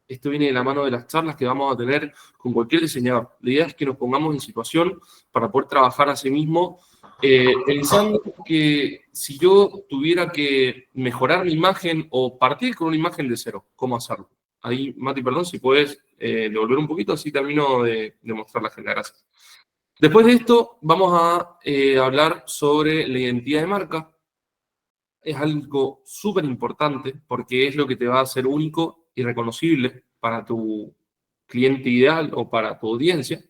esto viene de la mano de las charlas que vamos a tener con cualquier diseñador. La idea es que nos pongamos en situación para poder trabajar a sí mismo, pensando que si yo tuviera que mejorar mi imagen o partir con una imagen de cero, ¿cómo hacerlo? Ahí, Mati, perdón, si puedes devolver un poquito, así termino de mostrar la agenda. Gracias. Después de esto, vamos a hablar sobre la identidad de marca. Es algo súper importante porque es lo que te va a hacer único y reconocible para tu cliente ideal o para tu audiencia.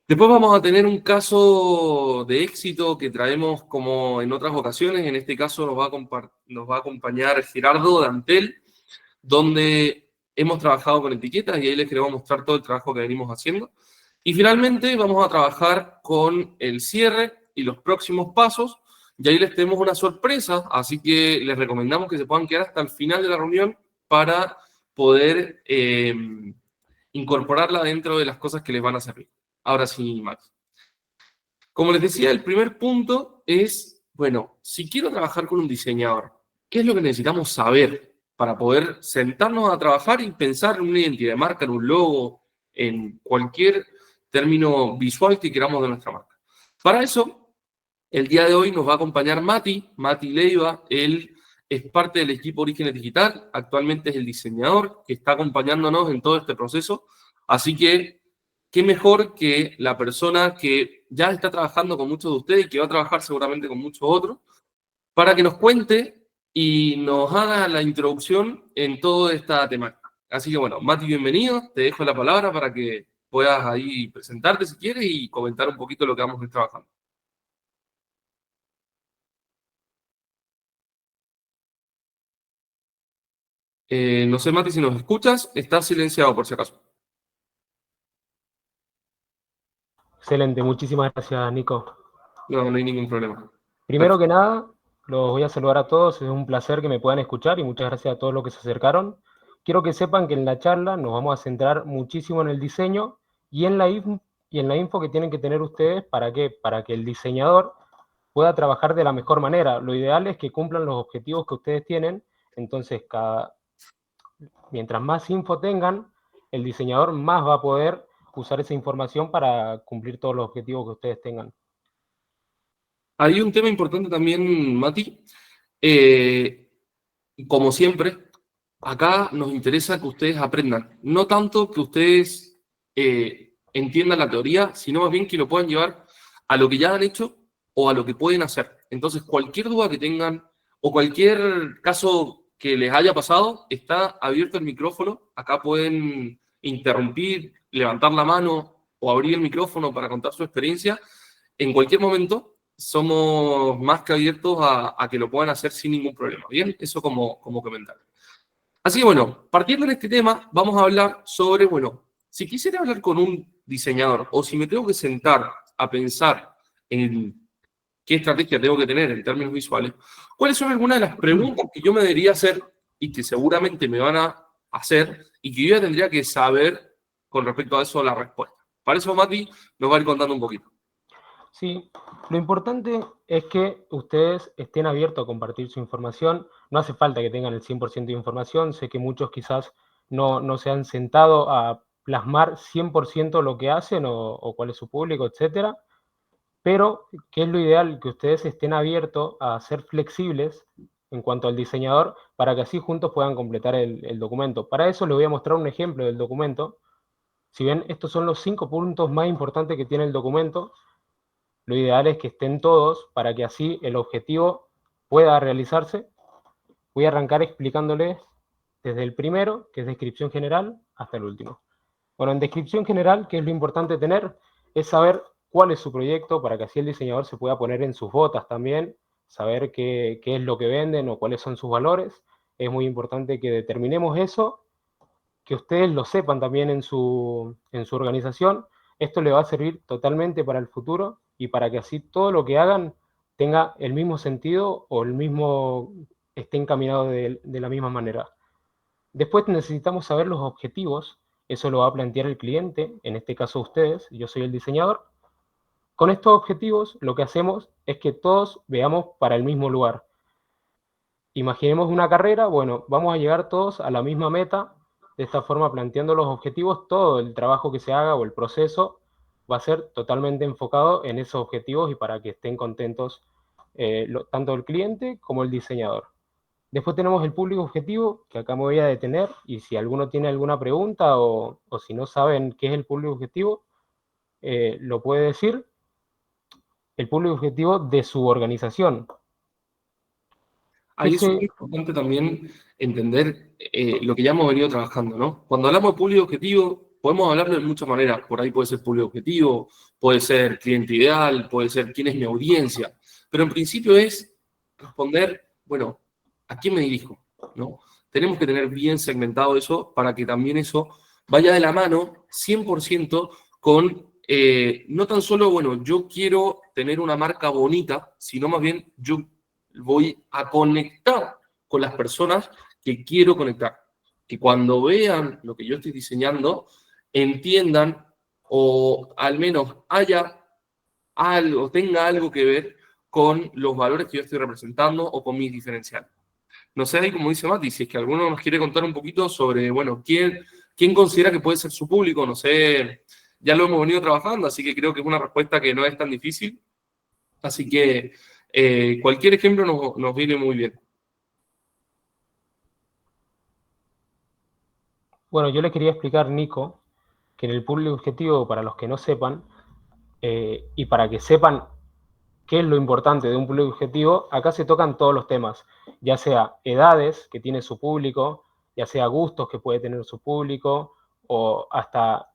Después vamos a tener un caso de éxito que traemos como en otras ocasiones. En este caso nos va a acompañar Gerardo Dantel, donde hemos trabajado con etiquetas y ahí les queremos mostrar todo el trabajo que venimos haciendo. Y finalmente vamos a trabajar con el cierre y los próximos pasos. Y ahí les tenemos una sorpresa, así que les recomendamos que se puedan quedar hasta el final de la reunión para poder incorporarla dentro de las cosas que les van a servir. Ahora sí, Max. Como les decía, el primer punto es, bueno, si quiero trabajar con un diseñador, ¿qué es lo que necesitamos saber para poder sentarnos a trabajar y pensar en una identidad de marca, en un logo, en cualquier término visual que queramos de nuestra marca? Para eso, el día de hoy nos va a acompañar Mati Leiva. Él es parte del equipo Orígenes Digital, actualmente es el diseñador que está acompañándonos en todo este proceso, así que qué mejor que la persona que ya está trabajando con muchos de ustedes y que va a trabajar seguramente con muchos otros, para que nos cuente y nos haga la introducción en toda esta temática. Así que bueno, Mati, bienvenido, te dejo la palabra para que puedas ahí presentarte si quieres y comentar un poquito lo que vamos a ir trabajando. No sé, Mati, si nos escuchas, estás silenciado por si acaso. Excelente, muchísimas gracias, Nico. No, no hay ningún problema. Primero que nada, los voy a saludar a todos, es un placer que me puedan escuchar y muchas gracias a todos los que se acercaron. Quiero que sepan que en la charla nos vamos a centrar muchísimo en el diseño y en la info que tienen que tener ustedes. ¿Para qué? Para que el diseñador pueda trabajar de la mejor manera. Lo ideal es que cumplan los objetivos que ustedes tienen, entonces mientras más info tengan, el diseñador más va a poder usar esa información para cumplir todos los objetivos que ustedes tengan. Hay un tema importante también, Mati. Como siempre, acá nos interesa que ustedes aprendan. No tanto que ustedes entiendan la teoría, sino más bien que lo puedan llevar a lo que ya han hecho o a lo que pueden hacer. Entonces, cualquier duda que tengan o cualquier caso que les haya pasado, está abierto el micrófono. Acá pueden interrumpir, levantar la mano o abrir el micrófono para contar su experiencia en cualquier momento. Somos más que abiertos a que lo puedan hacer sin ningún problema. Bien, eso como comentario. Así que bueno, partiendo de este tema, vamos a hablar sobre, bueno, si quisiera hablar con un diseñador o si me tengo que sentar a pensar en qué estrategia tengo que tener en términos visuales, ¿cuáles son algunas de las preguntas que yo me debería hacer y que seguramente me van a hacer y que yo ya tendría que saber con respecto a eso la respuesta? Para eso, Mati nos va a ir contando un poquito. Sí, lo importante es que ustedes estén abiertos a compartir su información. No hace falta que tengan el 100% de información. Sé que muchos quizás no se han sentado a plasmar 100% lo que hacen o cuál es su público, etcétera. Pero, ¿qué es lo ideal? Que ustedes estén abiertos a ser flexibles en cuanto al diseñador para que así juntos puedan completar el documento. Para eso les voy a mostrar un ejemplo del documento. Si bien estos son los 5 puntos más importantes que tiene el documento, lo ideal es que estén todos para que así el objetivo pueda realizarse. Voy a arrancar explicándoles desde el primero, que es descripción general, hasta el último. Bueno, en descripción general, ¿qué es lo importante tener? Es saber cuál es su proyecto para que así el diseñador se pueda poner en sus botas también, saber qué es lo que venden o cuáles son sus valores. Es muy importante que determinemos eso, que ustedes lo sepan también en su organización. Esto le va a servir totalmente para el futuro y para que así todo lo que hagan tenga el mismo sentido o esté encaminado de la misma manera. Después necesitamos saber los objetivos. Eso lo va a plantear el cliente, en este caso ustedes, yo soy el diseñador. Con estos objetivos lo que hacemos es que todos veamos para el mismo lugar. Imaginemos una carrera, bueno, vamos a llegar todos a la misma meta, de esta forma, planteando los objetivos, todo el trabajo que se haga o el proceso va a ser totalmente enfocado en esos objetivos y para que estén contentos tanto el cliente como el diseñador. Después tenemos el público objetivo, que acá me voy a detener, y si alguno tiene alguna pregunta o si no saben qué es el público objetivo, lo puede decir. El público objetivo de su organización. Ahí es muy importante también entender lo que ya hemos venido trabajando, ¿no? Cuando hablamos de público objetivo, podemos hablarlo de muchas maneras. Por ahí puede ser público objetivo, puede ser cliente ideal, puede ser quién es mi audiencia. Pero en principio es responder, bueno, ¿a quién me dirijo? ¿No? Tenemos que tener bien segmentado eso para que también eso vaya de la mano 100% con, no tan solo, bueno, yo quiero tener una marca bonita, sino más bien yo voy a conectar con las personas que quiero conectar. Que cuando vean lo que yo estoy diseñando, entiendan o al menos haya algo, tenga algo que ver con los valores que yo estoy representando o con mis diferenciales. No sé, ahí como dice Mati, si es que alguno nos quiere contar un poquito sobre, bueno, quién considera que puede ser su público, no sé, ya lo hemos venido trabajando, así que creo que es una respuesta que no es tan difícil. Así que cualquier ejemplo nos viene muy bien. Bueno, yo le quería explicar, Nico, que en el público objetivo, para los que no sepan, y para que sepan qué es lo importante de un público objetivo, acá se tocan todos los temas, ya sea edades que tiene su público, ya sea gustos que puede tener su público, o hasta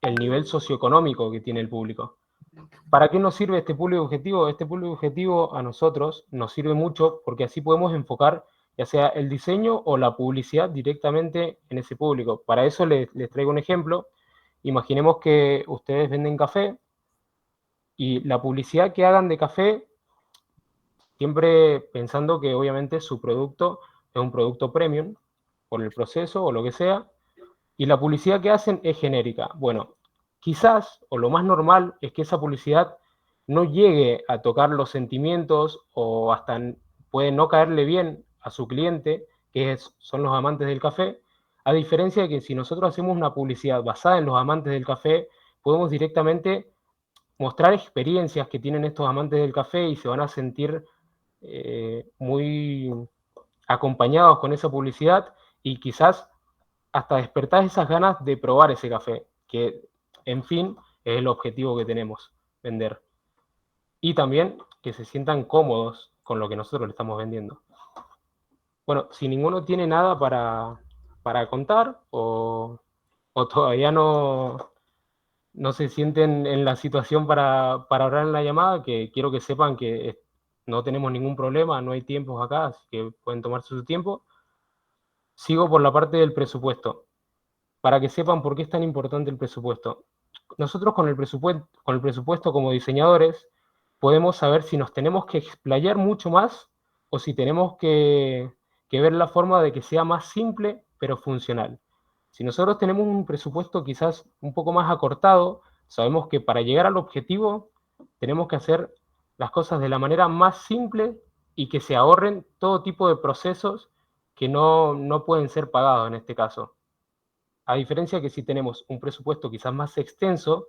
el nivel socioeconómico que tiene el público. ¿Para qué nos sirve este público objetivo? Este público objetivo a nosotros nos sirve mucho porque así podemos enfocar ya sea el diseño o la publicidad directamente en ese público. Para eso les traigo un ejemplo. Imaginemos que ustedes venden café y la publicidad que hagan de café, siempre pensando que obviamente su producto es un producto premium por el proceso o lo que sea, y la publicidad que hacen es genérica. Bueno, quizás, o lo más normal, es que esa publicidad no llegue a tocar los sentimientos o hasta puede no caerle bien a su cliente, son los amantes del café, a diferencia de que si nosotros hacemos una publicidad basada en los amantes del café, podemos directamente mostrar experiencias que tienen estos amantes del café y se van a sentir muy acompañados con esa publicidad y quizás hasta despertar esas ganas de probar ese café, que en fin es el objetivo que tenemos, vender. Y también que se sientan cómodos con lo que nosotros le estamos vendiendo. Bueno, si ninguno tiene nada para contar o todavía no se sienten en la situación para hablar en la llamada, que quiero que sepan que no tenemos ningún problema, no hay tiempos acá, así que pueden tomarse su tiempo. Sigo por la parte del presupuesto, para que sepan por qué es tan importante el presupuesto. Nosotros con el presupuesto como diseñadores podemos saber si nos tenemos que explayar mucho más o si tenemos que ver la forma de que sea más simple pero funcional. Si nosotros tenemos un presupuesto quizás un poco más acortado, sabemos que para llegar al objetivo tenemos que hacer las cosas de la manera más simple y que se ahorren todo tipo de procesos que no pueden ser pagados en este caso. A diferencia que si tenemos un presupuesto quizás más extenso,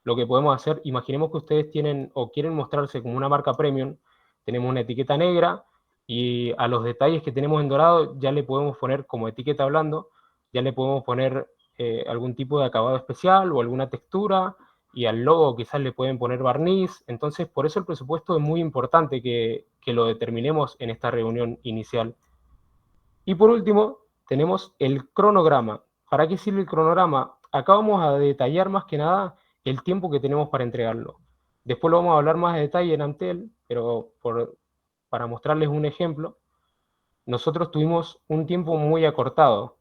lo que podemos hacer, imaginemos que ustedes tienen o quieren mostrarse como una marca premium, tenemos una etiqueta negra y a los detalles que tenemos en dorado ya le podemos poner como etiqueta hablando, ya le podemos poner algún tipo de acabado especial o alguna textura y al logo quizás le pueden poner barniz. Entonces, por eso el presupuesto es muy importante que lo determinemos en esta reunión inicial. Y por último, tenemos el cronograma. ¿Para qué sirve el cronograma? Acá vamos a detallar más que nada el tiempo que tenemos para entregarlo. Después lo vamos a hablar más de detalle en Antel, pero para mostrarles un ejemplo, nosotros tuvimos un tiempo muy acortado.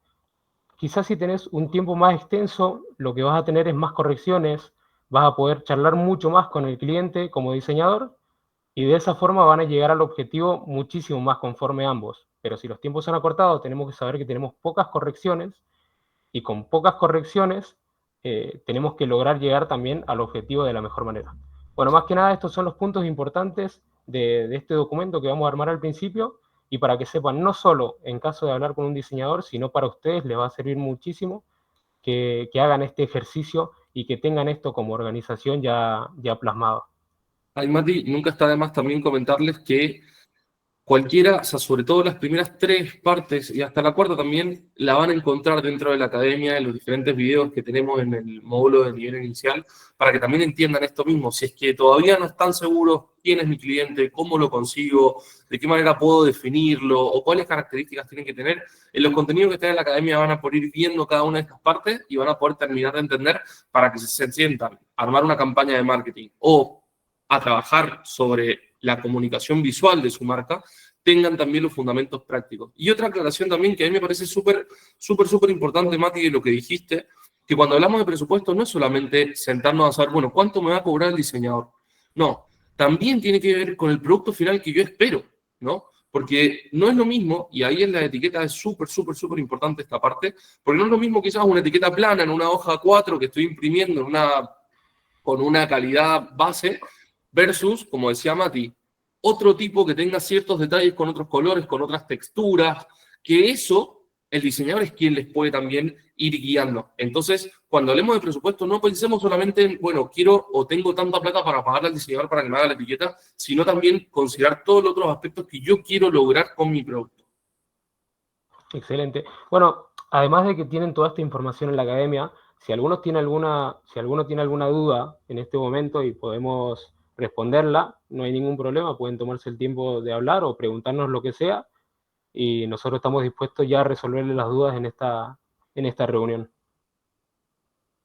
Quizás si tenés un tiempo más extenso, lo que vas a tener es más correcciones, vas a poder charlar mucho más con el cliente como diseñador y de esa forma van a llegar al objetivo muchísimo más conforme ambos. Pero si los tiempos son acortados, tenemos que saber que tenemos pocas correcciones y con pocas correcciones tenemos que lograr llegar también al objetivo de la mejor manera. Bueno, más que nada estos son los puntos importantes de este documento que vamos a armar al principio y para que sepan, no solo en caso de hablar con un diseñador, sino para ustedes les va a servir muchísimo que hagan este ejercicio y que tengan esto como organización ya plasmado. Ay, Mati, nunca está de más también comentarles que cualquiera, o sea, sobre todo las primeras 3 partes y hasta la cuarta también, la van a encontrar dentro de la academia, en los diferentes videos que tenemos en el módulo de nivel inicial, para que también entiendan esto mismo. Si es que todavía no están seguros quién es mi cliente, cómo lo consigo, de qué manera puedo definirlo o cuáles características tienen que tener, en los contenidos que están en la academia van a poder ir viendo cada una de estas partes y van a poder terminar de entender para que se sientan a armar una campaña de marketing o a trabajar sobre la comunicación visual de su marca, tengan también los fundamentos prácticos. Y otra aclaración también que a mí me parece súper importante, Mati, de lo que dijiste, que cuando hablamos de presupuesto no es solamente sentarnos a saber, bueno, ¿cuánto me va a cobrar el diseñador? No, también tiene que ver con el producto final que yo espero, ¿no? Porque no es lo mismo, y ahí en la etiqueta es súper importante esta parte, porque no es lo mismo quizás una etiqueta plana en una hoja 4 que estoy imprimiendo con una calidad base, versus, como decía Mati, otro tipo que tenga ciertos detalles con otros colores, con otras texturas, que eso el diseñador es quien les puede también ir guiando. Entonces, cuando hablemos de presupuesto, no pensemos solamente en, bueno, quiero o tengo tanta plata para pagarle al diseñador para que me haga la etiqueta, sino también considerar todos los otros aspectos que yo quiero lograr con mi producto. Excelente. Bueno, además de que tienen toda esta información en la academia, si alguno tiene alguna duda en este momento y podemos responderla, no hay ningún problema, pueden tomarse el tiempo de hablar o preguntarnos lo que sea, y nosotros estamos dispuestos ya a resolverle las dudas en esta reunión.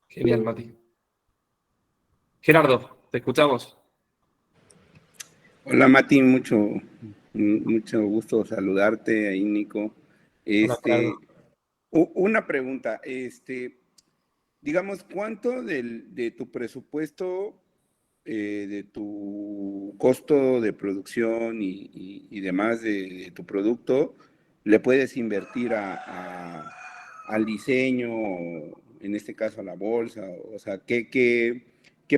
Genial, Mati. Gerardo, te escuchamos. Hola, Mati, mucho gusto saludarte ahí, Nico. Una pregunta, digamos, ¿cuánto de tu presupuesto, de tu costo de producción y demás de tu producto, le puedes invertir al diseño, en este caso a la bolsa? O sea, ¿qué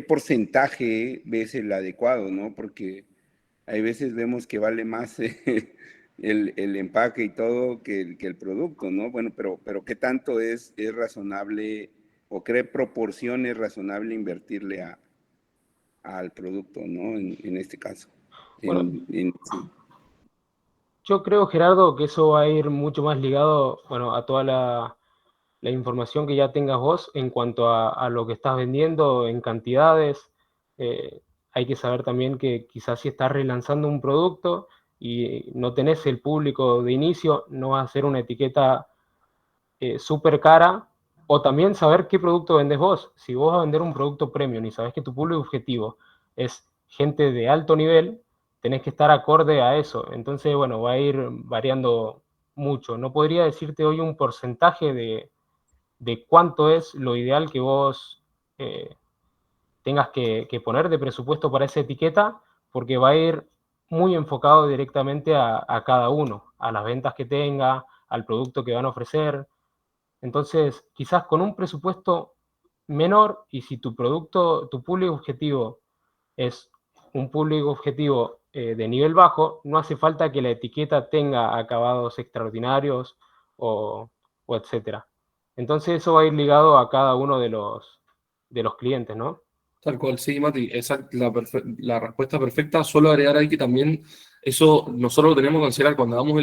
porcentaje ves el adecuado, no? Porque hay veces vemos que vale más el empaque y todo que el producto, ¿no? Bueno, pero ¿qué tanto es razonable o qué proporción es razonable invertirle al producto, ¿no? En este caso. Bueno, yo creo, Gerardo, que eso va a ir mucho más ligado, bueno, a toda la información que ya tengas vos en cuanto a lo que estás vendiendo en cantidades. Hay que saber también que quizás si estás relanzando un producto y no tenés el público de inicio, no vas a hacer una etiqueta súper cara, o también saber qué producto vendes vos. Si vos vas a vender un producto premium y sabés que tu público objetivo es gente de alto nivel, tenés que estar acorde a eso. Entonces, bueno, va a ir variando mucho. No podría decirte hoy un porcentaje de cuánto es lo ideal que vos tengas que poner de presupuesto para esa etiqueta, porque va a ir muy enfocado directamente a cada uno, a las ventas que tenga, al producto que van a ofrecer. Entonces, quizás con un presupuesto menor, y si tu producto, tu público objetivo es un público objetivo de nivel bajo, no hace falta que la etiqueta tenga acabados extraordinarios o etcétera. Entonces eso va a ir ligado a cada uno de los clientes, ¿no? Tal cual, sí, Mati, esa es la respuesta perfecta. Solo agregar ahí que también eso nosotros lo tenemos que considerar cuando damos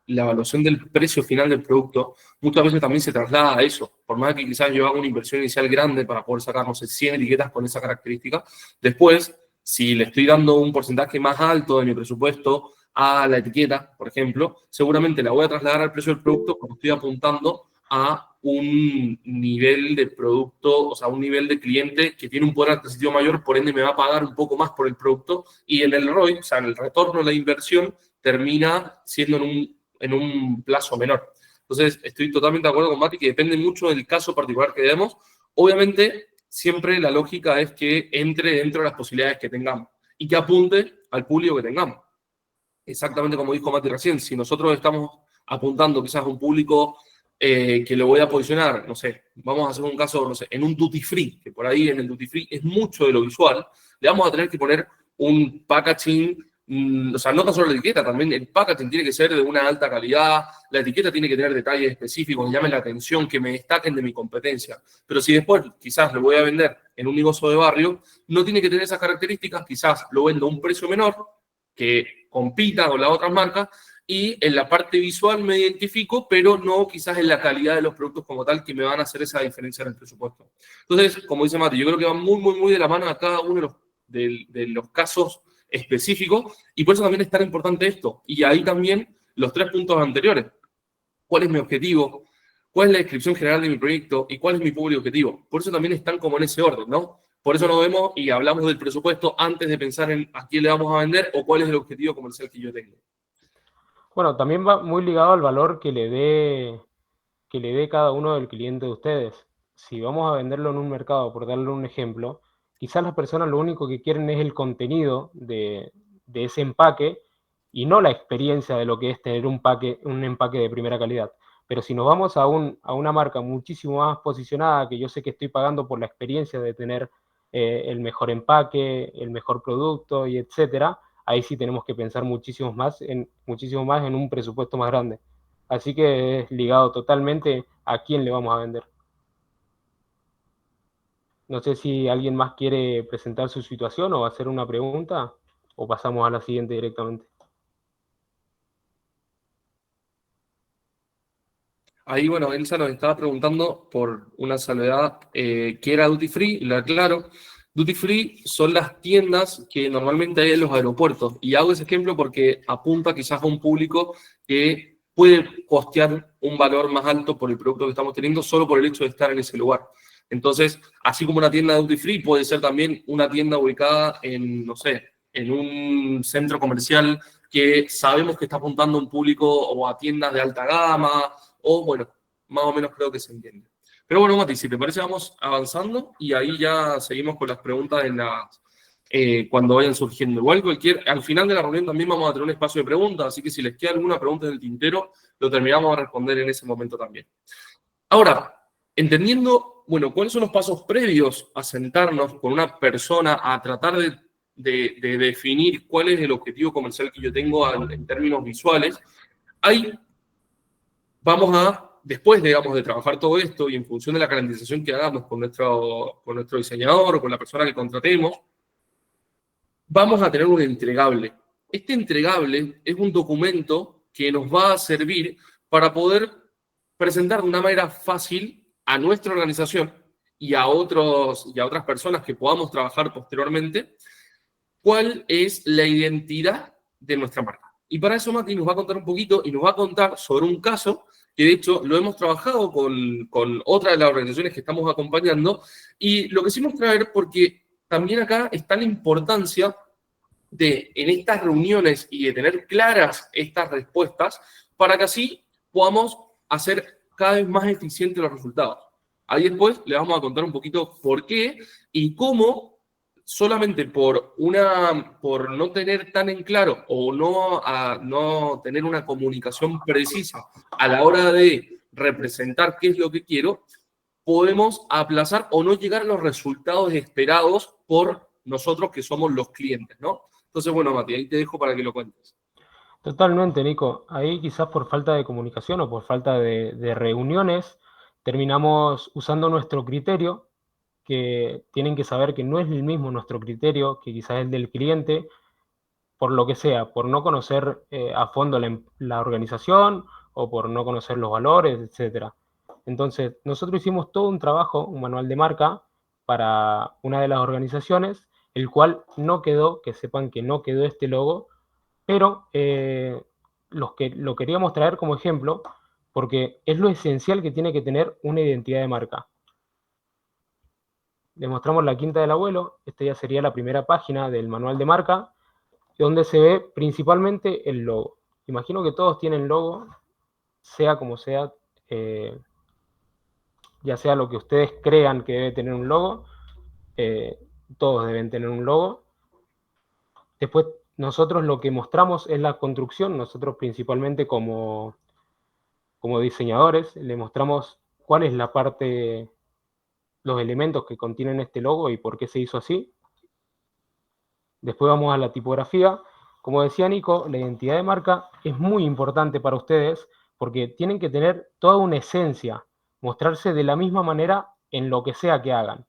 la evaluación del precio final del producto. Muchas veces también se traslada a eso. Por más que quizás yo haga una inversión inicial grande para poder sacar, no sé, 100 etiquetas con esa característica, después, si le estoy dando un porcentaje más alto de mi presupuesto a la etiqueta, por ejemplo, seguramente la voy a trasladar al precio del producto porque estoy apuntando a un nivel de producto, o sea, un nivel de cliente que tiene un poder adquisitivo mayor, por ende me va a pagar un poco más por el producto, y en el ROI, o sea, en el retorno de la inversión, termina siendo en un plazo menor. Entonces, estoy totalmente de acuerdo con Mati, que depende mucho del caso particular que demos. Obviamente, siempre la lógica es que entre dentro de las posibilidades que tengamos y que apunte al público que tengamos. Exactamente como dijo Mati recién, si nosotros estamos apuntando quizás a un público que lo voy a posicionar, no sé, vamos a hacer un caso, no sé, en un duty free, que por ahí en el duty free es mucho de lo visual, le vamos a tener que poner un packaging O sea, no tan solo la etiqueta, también el packaging tiene que ser de una alta calidad, la etiqueta tiene que tener detalles específicos que llamen la atención, que me destaquen de mi competencia. Pero si después quizás lo voy a vender en un negocio de barrio, no tiene que tener esas características, quizás lo vendo a un precio menor, que compita con las otras marcas, y en la parte visual me identifico, pero no quizás en la calidad de los productos como tal, que me van a hacer esa diferencia en el presupuesto. Entonces, como dice Mati, yo creo que va muy, muy, muy de la mano a cada uno de los casos específico, y por eso también es tan importante esto. Y ahí también los 3 puntos anteriores. ¿Cuál es mi objetivo? ¿Cuál es la descripción general de mi proyecto? ¿Y cuál es mi público objetivo? Por eso también están como en ese orden, ¿no? Por eso nos vemos y hablamos del presupuesto antes de pensar en a quién le vamos a vender o cuál es el objetivo comercial que yo tengo. Bueno, también va muy ligado al valor que le dé cada uno del cliente de ustedes. Si vamos a venderlo en un mercado, por darle un ejemplo, quizás las personas lo único que quieren es el contenido de ese empaque y no la experiencia de lo que es tener un empaque de primera calidad. Pero si nos vamos a una marca muchísimo más posicionada, que yo sé que estoy pagando por la experiencia de tener el mejor empaque, el mejor producto y etcétera, ahí sí tenemos que pensar muchísimo más en un presupuesto más grande. Así que es ligado totalmente a quién le vamos a vender. No sé si alguien más quiere presentar su situación o hacer una pregunta, o pasamos a la siguiente directamente. Ahí, bueno, Elsa nos estaba preguntando por una salvedad, ¿qué era Duty Free? Y lo aclaro. Duty Free son las tiendas que normalmente hay en los aeropuertos. Y hago ese ejemplo porque apunta quizás a un público que puede costear un valor más alto por el producto que estamos teniendo solo por el hecho de estar en ese lugar. Entonces, así como una tienda de Duty Free puede ser también una tienda ubicada en, no sé, en un centro comercial que sabemos que está apuntando a un público o a tiendas de alta gama, o bueno, más o menos creo que se entiende. Pero bueno, Mati, si te parece, vamos avanzando y ahí ya seguimos con las preguntas cuando vayan surgiendo. Igual al final de la reunión también vamos a tener un espacio de preguntas, así que si les queda alguna pregunta en el tintero, lo terminamos de responder en ese momento también. Ahora, entendiendo, bueno, cuáles son los pasos previos a sentarnos con una persona a tratar de definir cuál es el objetivo comercial que yo tengo en términos visuales, ahí vamos después, digamos, de trabajar todo esto y en función de la calendarización que hagamos con nuestro diseñador o con la persona que contratemos, vamos a tener un entregable. Este entregable es un documento que nos va a servir para poder presentar de una manera fácil a nuestra organización y a otras personas que podamos trabajar posteriormente, cuál es la identidad de nuestra marca. Y para eso Mati nos va a contar un poquito y nos va a contar sobre un caso que de hecho lo hemos trabajado con otra de las organizaciones que estamos acompañando, y lo quisimos traer porque también acá está la importancia en estas reuniones y de tener claras estas respuestas para que así podamos hacer cada vez más eficientes los resultados. Ahí después le vamos a contar un poquito por qué y cómo solamente por no tener tan en claro o no tener una comunicación precisa a la hora de representar qué es lo que quiero, podemos aplazar o no llegar a los resultados esperados por nosotros que somos los clientes, ¿no? Entonces, bueno, Mati, ahí te dejo para que lo cuentes. Totalmente, Nico. Ahí quizás por falta de comunicación o por falta de reuniones, terminamos usando nuestro criterio, que tienen que saber que no es el mismo nuestro criterio que quizás el del cliente, por lo que sea, por no conocer a fondo la organización o por no conocer los valores, etc. Entonces, nosotros hicimos todo un trabajo, un manual de marca para una de las organizaciones, el cual no quedó, que sepan que no quedó este logo, pero lo queríamos traer como ejemplo porque es lo esencial que tiene que tener una identidad de marca. Les mostramos la quinta del abuelo, esta ya sería la primera página del manual de marca, donde se ve principalmente el logo. Imagino que todos tienen logo, sea como sea, ya sea lo que ustedes crean que debe tener un logo, todos deben tener un logo. Después nosotros lo que mostramos es la construcción, nosotros principalmente como diseñadores le mostramos cuál es la parte, los elementos que contienen este logo y por qué se hizo así. Después vamos a la tipografía, como decía Nico, la identidad de marca es muy importante para ustedes porque tienen que tener toda una esencia, mostrarse de la misma manera en lo que sea que hagan,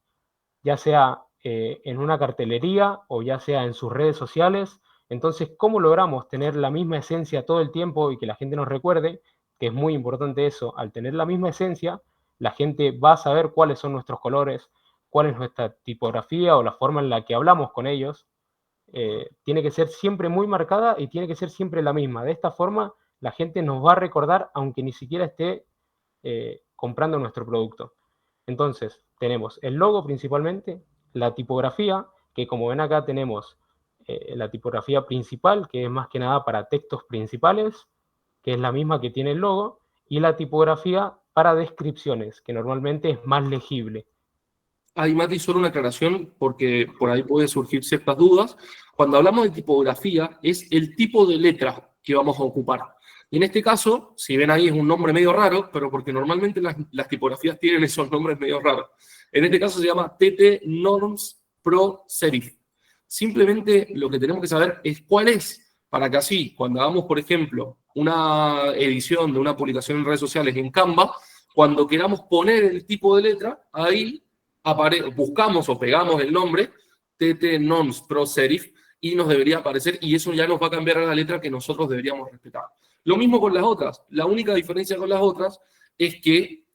ya sea en una cartelería o ya sea en sus redes sociales. Entonces, ¿cómo logramos tener la misma esencia todo el tiempo y que la gente nos recuerde? Que es muy importante eso, al tener la misma esencia, la gente va a saber cuáles son nuestros colores, cuál es nuestra tipografía o la forma en la que hablamos con ellos. Tiene que ser siempre muy marcada y tiene que ser siempre la misma. De esta forma, la gente nos va a recordar aunque ni siquiera esté comprando nuestro producto. Entonces, tenemos el logo principalmente, la tipografía, que como ven acá tenemos la tipografía principal, que es más que nada para textos principales, que es la misma que tiene el logo, y la tipografía para descripciones, que normalmente es más legible. Ahí, Mati, solo una aclaración, porque por ahí pueden surgir ciertas dudas. Cuando hablamos de tipografía, es el tipo de letra que vamos a ocupar. Y en este caso, si ven ahí, es un nombre medio raro, pero porque normalmente las tipografías tienen esos nombres medio raros. En este caso se llama TT Norms Pro Serif. Simplemente lo que tenemos que saber es cuál es, para que así, cuando hagamos, por ejemplo, una edición de una publicación en redes sociales en Canva, cuando queramos poner el tipo de letra, ahí buscamos o pegamos el nombre TT Norms Pro Serif y nos debería aparecer, y eso ya nos va a cambiar a la letra que nosotros deberíamos respetar. Lo mismo con las otras. La única diferencia con las otras es que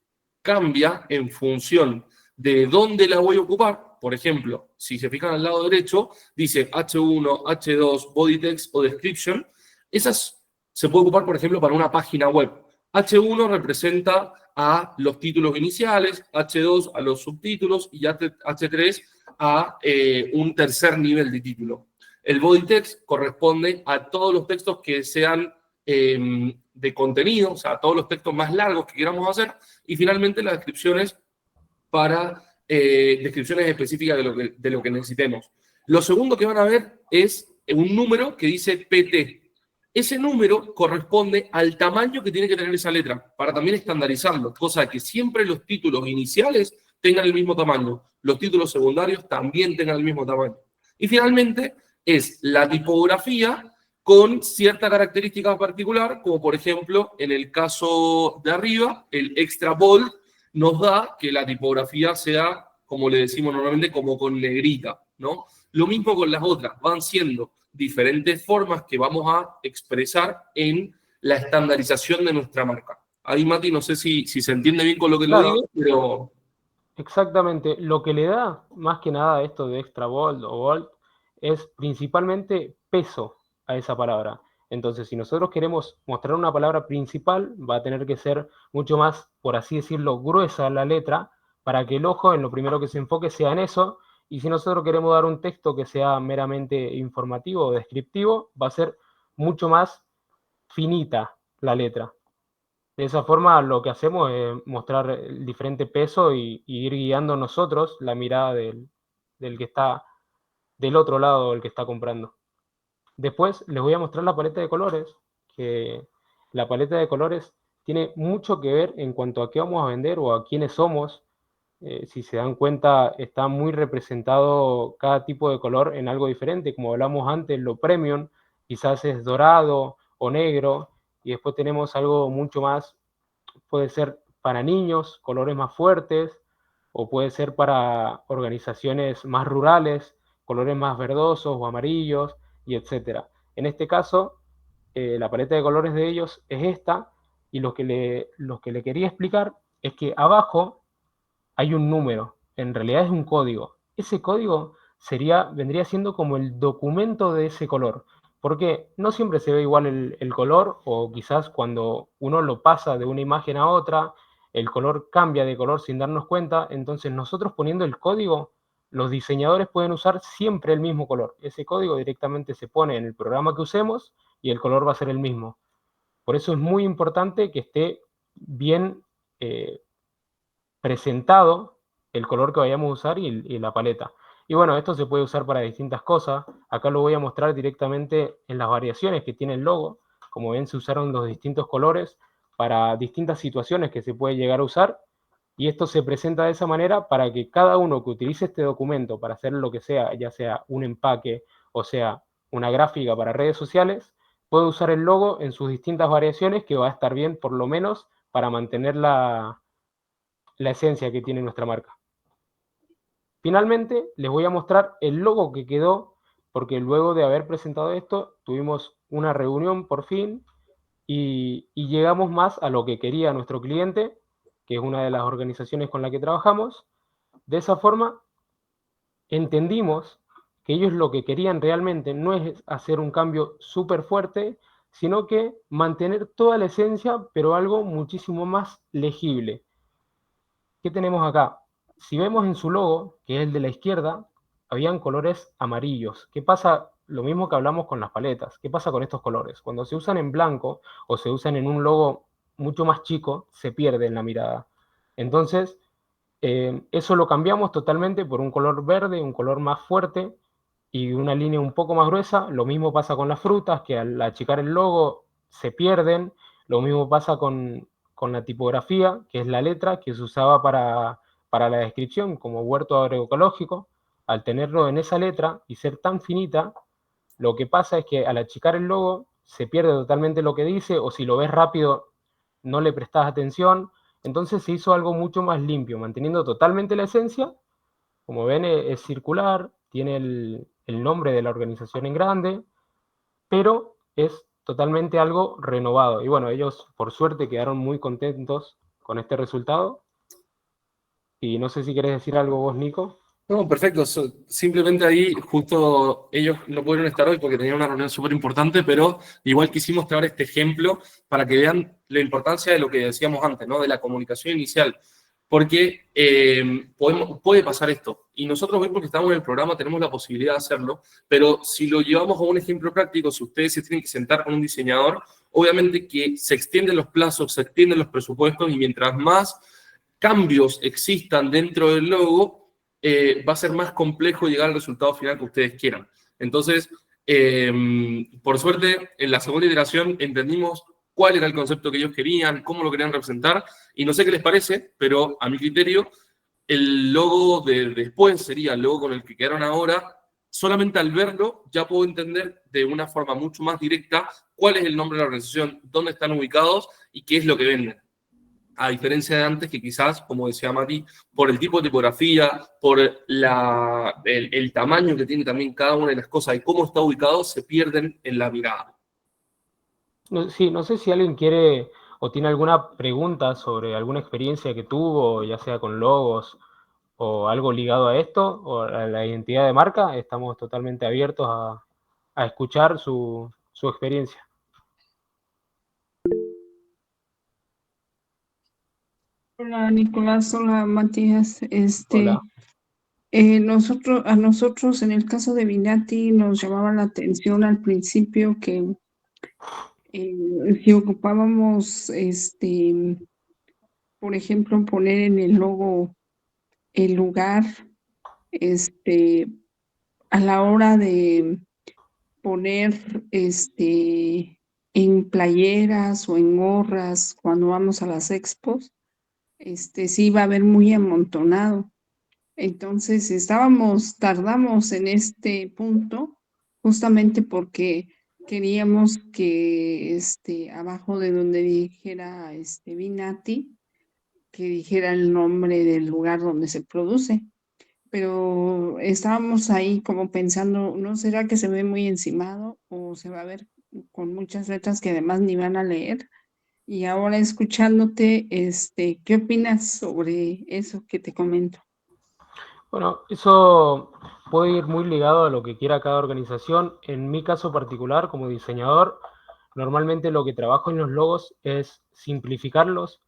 cambia en función de dónde la voy a ocupar. Por ejemplo, si se fijan al lado derecho, dice H1, H2, Body Text o Description. Esas se puede ocupar, por ejemplo, para una página web. H1 representa a los títulos iniciales, H2 a los subtítulos y H3 a un tercer nivel de título. El body text corresponde a todos los textos que sean de contenido, o sea, todos los textos más largos que queramos hacer, y finalmente las descripciones para descripciones específicas de lo que necesitemos. Lo segundo que van a ver es un número que dice PT. Ese número corresponde al tamaño que tiene que tener esa letra, para también estandarizarlo, cosa que siempre los títulos iniciales tengan el mismo tamaño, los títulos secundarios también tengan el mismo tamaño. Y finalmente es la tipografía con cierta característica particular, como por ejemplo, en el caso de arriba, el extra bold nos da que la tipografía sea, como le decimos normalmente, como con negrita, ¿no? Lo mismo con las otras, van siendo diferentes formas que vamos a expresar en la estandarización de nuestra marca. Ahí, Mati, no sé si se entiende bien con lo que Claro, lo digo, pero... Exactamente. Lo que le da más que nada esto de extra bold o bold es principalmente peso a esa palabra. Entonces, si nosotros queremos mostrar una palabra principal, va a tener que ser mucho más, por así decirlo, gruesa la letra, para que el ojo en lo primero que se enfoque sea en eso. Y si nosotros queremos dar un texto que sea meramente informativo o descriptivo, va a ser mucho más finita la letra. De esa forma lo que hacemos es mostrar el diferente peso y ir guiando nosotros la mirada del que está del otro lado, el que está comprando. Después les voy a mostrar la paleta de colores, que la paleta de colores tiene mucho que ver en cuanto a qué vamos a vender o a quiénes somos. Si se dan cuenta, está muy representado cada tipo de color en algo diferente. Como hablamos antes, lo premium quizás es dorado o negro, y después tenemos algo mucho más, puede ser para niños, colores más fuertes, o puede ser para organizaciones más rurales, colores más verdosos o amarillos, y etcétera. En este caso, la paleta de colores de ellos es esta, y lo que le quería explicar es que abajo hay un número, en realidad es un código. Ese código vendría siendo como el documento de ese color, porque no siempre se ve igual el color, o quizás cuando uno lo pasa de una imagen a otra, el color cambia de color sin darnos cuenta. Entonces nosotros poniendo el código, los diseñadores pueden usar siempre el mismo color. Ese código directamente se pone en el programa que usemos y el color va a ser el mismo. Por eso es muy importante que esté bien presentado el color que vayamos a usar y la paleta. Y bueno, esto se puede usar para distintas cosas. Acá lo voy a mostrar directamente en las variaciones que tiene el logo. Como ven, se usaron los distintos colores para distintas situaciones que se puede llegar a usar. Y esto se presenta de esa manera para que cada uno que utilice este documento para hacer lo que sea, ya sea un empaque, o sea una gráfica para redes sociales, puede usar el logo en sus distintas variaciones, que va a estar bien por lo menos para mantener la esencia que tiene nuestra marca. Finalmente, les voy a mostrar el logo que quedó, porque luego de haber presentado esto, tuvimos una reunión por fin y llegamos más a lo que quería nuestro cliente, que es una de las organizaciones con la que trabajamos. De esa forma, entendimos que ellos lo que querían realmente no es hacer un cambio súper fuerte, sino que mantener toda la esencia, pero algo muchísimo más legible. ¿Qué tenemos acá? Si vemos en su logo, que es el de la izquierda, habían colores amarillos. ¿Qué pasa? Lo mismo que hablamos con las paletas. ¿Qué pasa con estos colores? Cuando se usan en blanco o se usan en un logo mucho más chico, se pierde en la mirada. Entonces, eso lo cambiamos totalmente por un color verde, un color más fuerte y una línea un poco más gruesa. Lo mismo pasa con las frutas, que al achicar el logo se pierden. Lo mismo pasa con la tipografía, que es la letra que se usaba para la descripción como huerto agroecológico. Al tenerlo en esa letra y ser tan finita, lo que pasa es que al achicar el logo se pierde totalmente lo que dice, o si lo ves rápido no le prestas atención. Entonces se hizo algo mucho más limpio, manteniendo totalmente la esencia. Como ven, es circular, tiene el nombre de la organización en grande, pero es totalmente algo renovado. Y bueno, ellos por suerte quedaron muy contentos con este resultado. Y no sé si querés decir algo vos, Nico. No, perfecto. Simplemente ahí justo ellos no pudieron estar hoy porque tenían una reunión súper importante, pero igual quisimos traer este ejemplo para que vean la importancia de lo que decíamos antes, ¿no? De la comunicación inicial. Porque puede pasar esto. Y nosotros hoy, porque estamos en el programa, tenemos la posibilidad de hacerlo, pero si lo llevamos a un ejemplo práctico, si ustedes se tienen que sentar con un diseñador, obviamente que se extienden los plazos, se extienden los presupuestos, y mientras más cambios existan dentro del logo, va a ser más complejo llegar al resultado final que ustedes quieran. Entonces, por suerte, en la segunda iteración entendimos cuál era el concepto que ellos querían, cómo lo querían representar, y no sé qué les parece, pero a mi criterio, el logo de después sería el logo con el que quedaron ahora. Solamente al verlo ya puedo entender de una forma mucho más directa cuál es el nombre de la organización, dónde están ubicados y qué es lo que venden. A diferencia de antes, que quizás, como decía Mati, por el tipo de tipografía, por el tamaño que tiene también cada una de las cosas y cómo está ubicado, se pierden en la mirada. Sí, no sé si alguien quiere o tiene alguna pregunta sobre alguna experiencia que tuvo, ya sea con logos o algo ligado a esto, o a la identidad de marca. Estamos totalmente abiertos a escuchar su experiencia. Hola Nicolás, hola Matías. Hola. A nosotros en el caso de Vinati nos llamaba la atención al principio que si ocupábamos, por ejemplo, poner en el logo el lugar, a la hora de poner, en playeras o en gorras cuando vamos a las expos, sí iba a haber muy amontonado. Entonces tardamos en este punto justamente porque queríamos que abajo de donde dijera Vinati, que dijera el nombre del lugar donde se produce. Pero estábamos ahí como pensando, ¿no será que se ve muy encimado o se va a ver con muchas letras que además ni van a leer? Y ahora escuchándote, ¿qué opinas sobre eso que te comento? Bueno, eso puede ir muy ligado a lo que quiera cada organización. En mi caso particular, como diseñador, normalmente lo que trabajo en los logos es simplificarlos.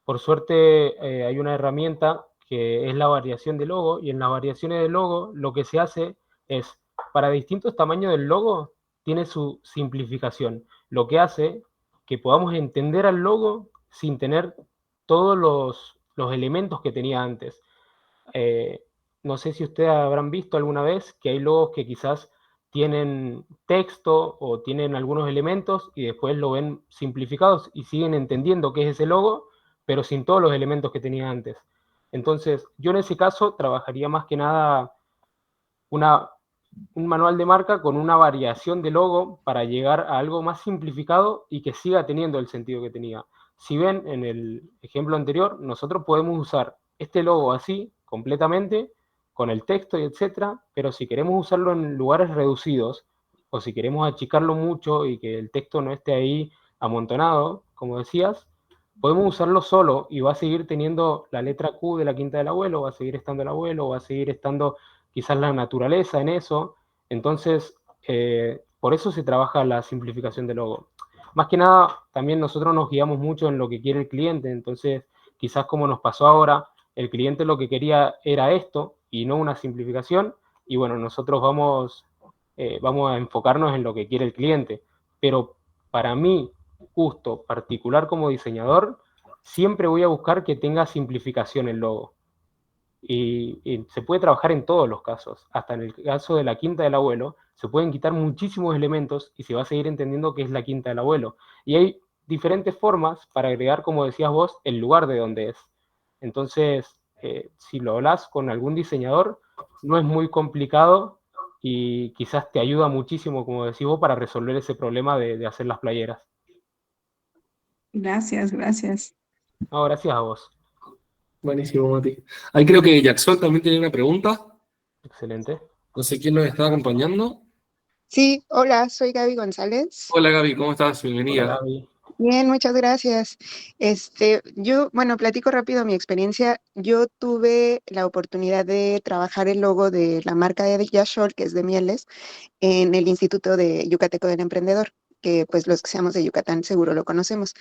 Por suerte, hay una herramienta que es la variación de logo, y en las variaciones de logo lo que se hace es, para distintos tamaños del logo, tiene su simplificación, lo que hace que podamos entender al logo sin tener todos los elementos que tenía antes. Eh, no sé si ustedes habrán visto alguna vez que hay logos que quizás tienen texto o tienen algunos elementos y después lo ven simplificados y siguen entendiendo qué es ese logo, pero sin todos los elementos que tenía antes. Entonces, yo en ese caso trabajaría más que nada una un manual de marca con una variación de logo para llegar a algo más simplificado y que siga teniendo el sentido que tenía. Si ven en el ejemplo anterior, nosotros podemos usar este logo así, completamente, con el texto y etcétera, pero si queremos usarlo en lugares reducidos, o si queremos achicarlo mucho y que el texto no esté ahí amontonado, como decías, podemos usarlo solo y va a seguir teniendo la letra Q de la quinta del abuelo, va a seguir estando el abuelo, va a seguir estando quizás la naturaleza en eso. Entonces, por eso se trabaja la simplificación del logo. Más que nada, también nosotros nos guiamos mucho en lo que quiere el cliente, entonces quizás como nos pasó ahora, el cliente lo que quería era esto y no una simplificación, y bueno, nosotros vamos a enfocarnos en lo que quiere el cliente. Pero para mí, gusto particular como diseñador, siempre voy a buscar que tenga simplificación el logo. Y se puede trabajar en todos los casos. Hasta en el caso de la quinta del abuelo, se pueden quitar muchísimos elementos y se va a seguir entendiendo que es la quinta del abuelo. Y hay diferentes formas para agregar, como decías vos, el lugar de donde es. Entonces, si lo hablas con algún diseñador, no es muy complicado y quizás te ayuda muchísimo, como decís vos, para resolver ese problema de hacer las playeras. Gracias, gracias. No, gracias a vos. Buenísimo, Mati. Ahí creo que Jackson también tiene una pregunta. Excelente. No sé quién nos está acompañando. Sí, hola, soy Gaby González. Hola Gaby, ¿cómo estás? Hola, Bienvenida. Gaby. Bien, muchas gracias. Yo, bueno, platico rápido mi experiencia. Yo tuve la oportunidad de trabajar el logo de la marca de Yashol, que es de mieles, en el Instituto de Yucateco del Emprendedor, que pues los que seamos de Yucatán seguro lo conocemos.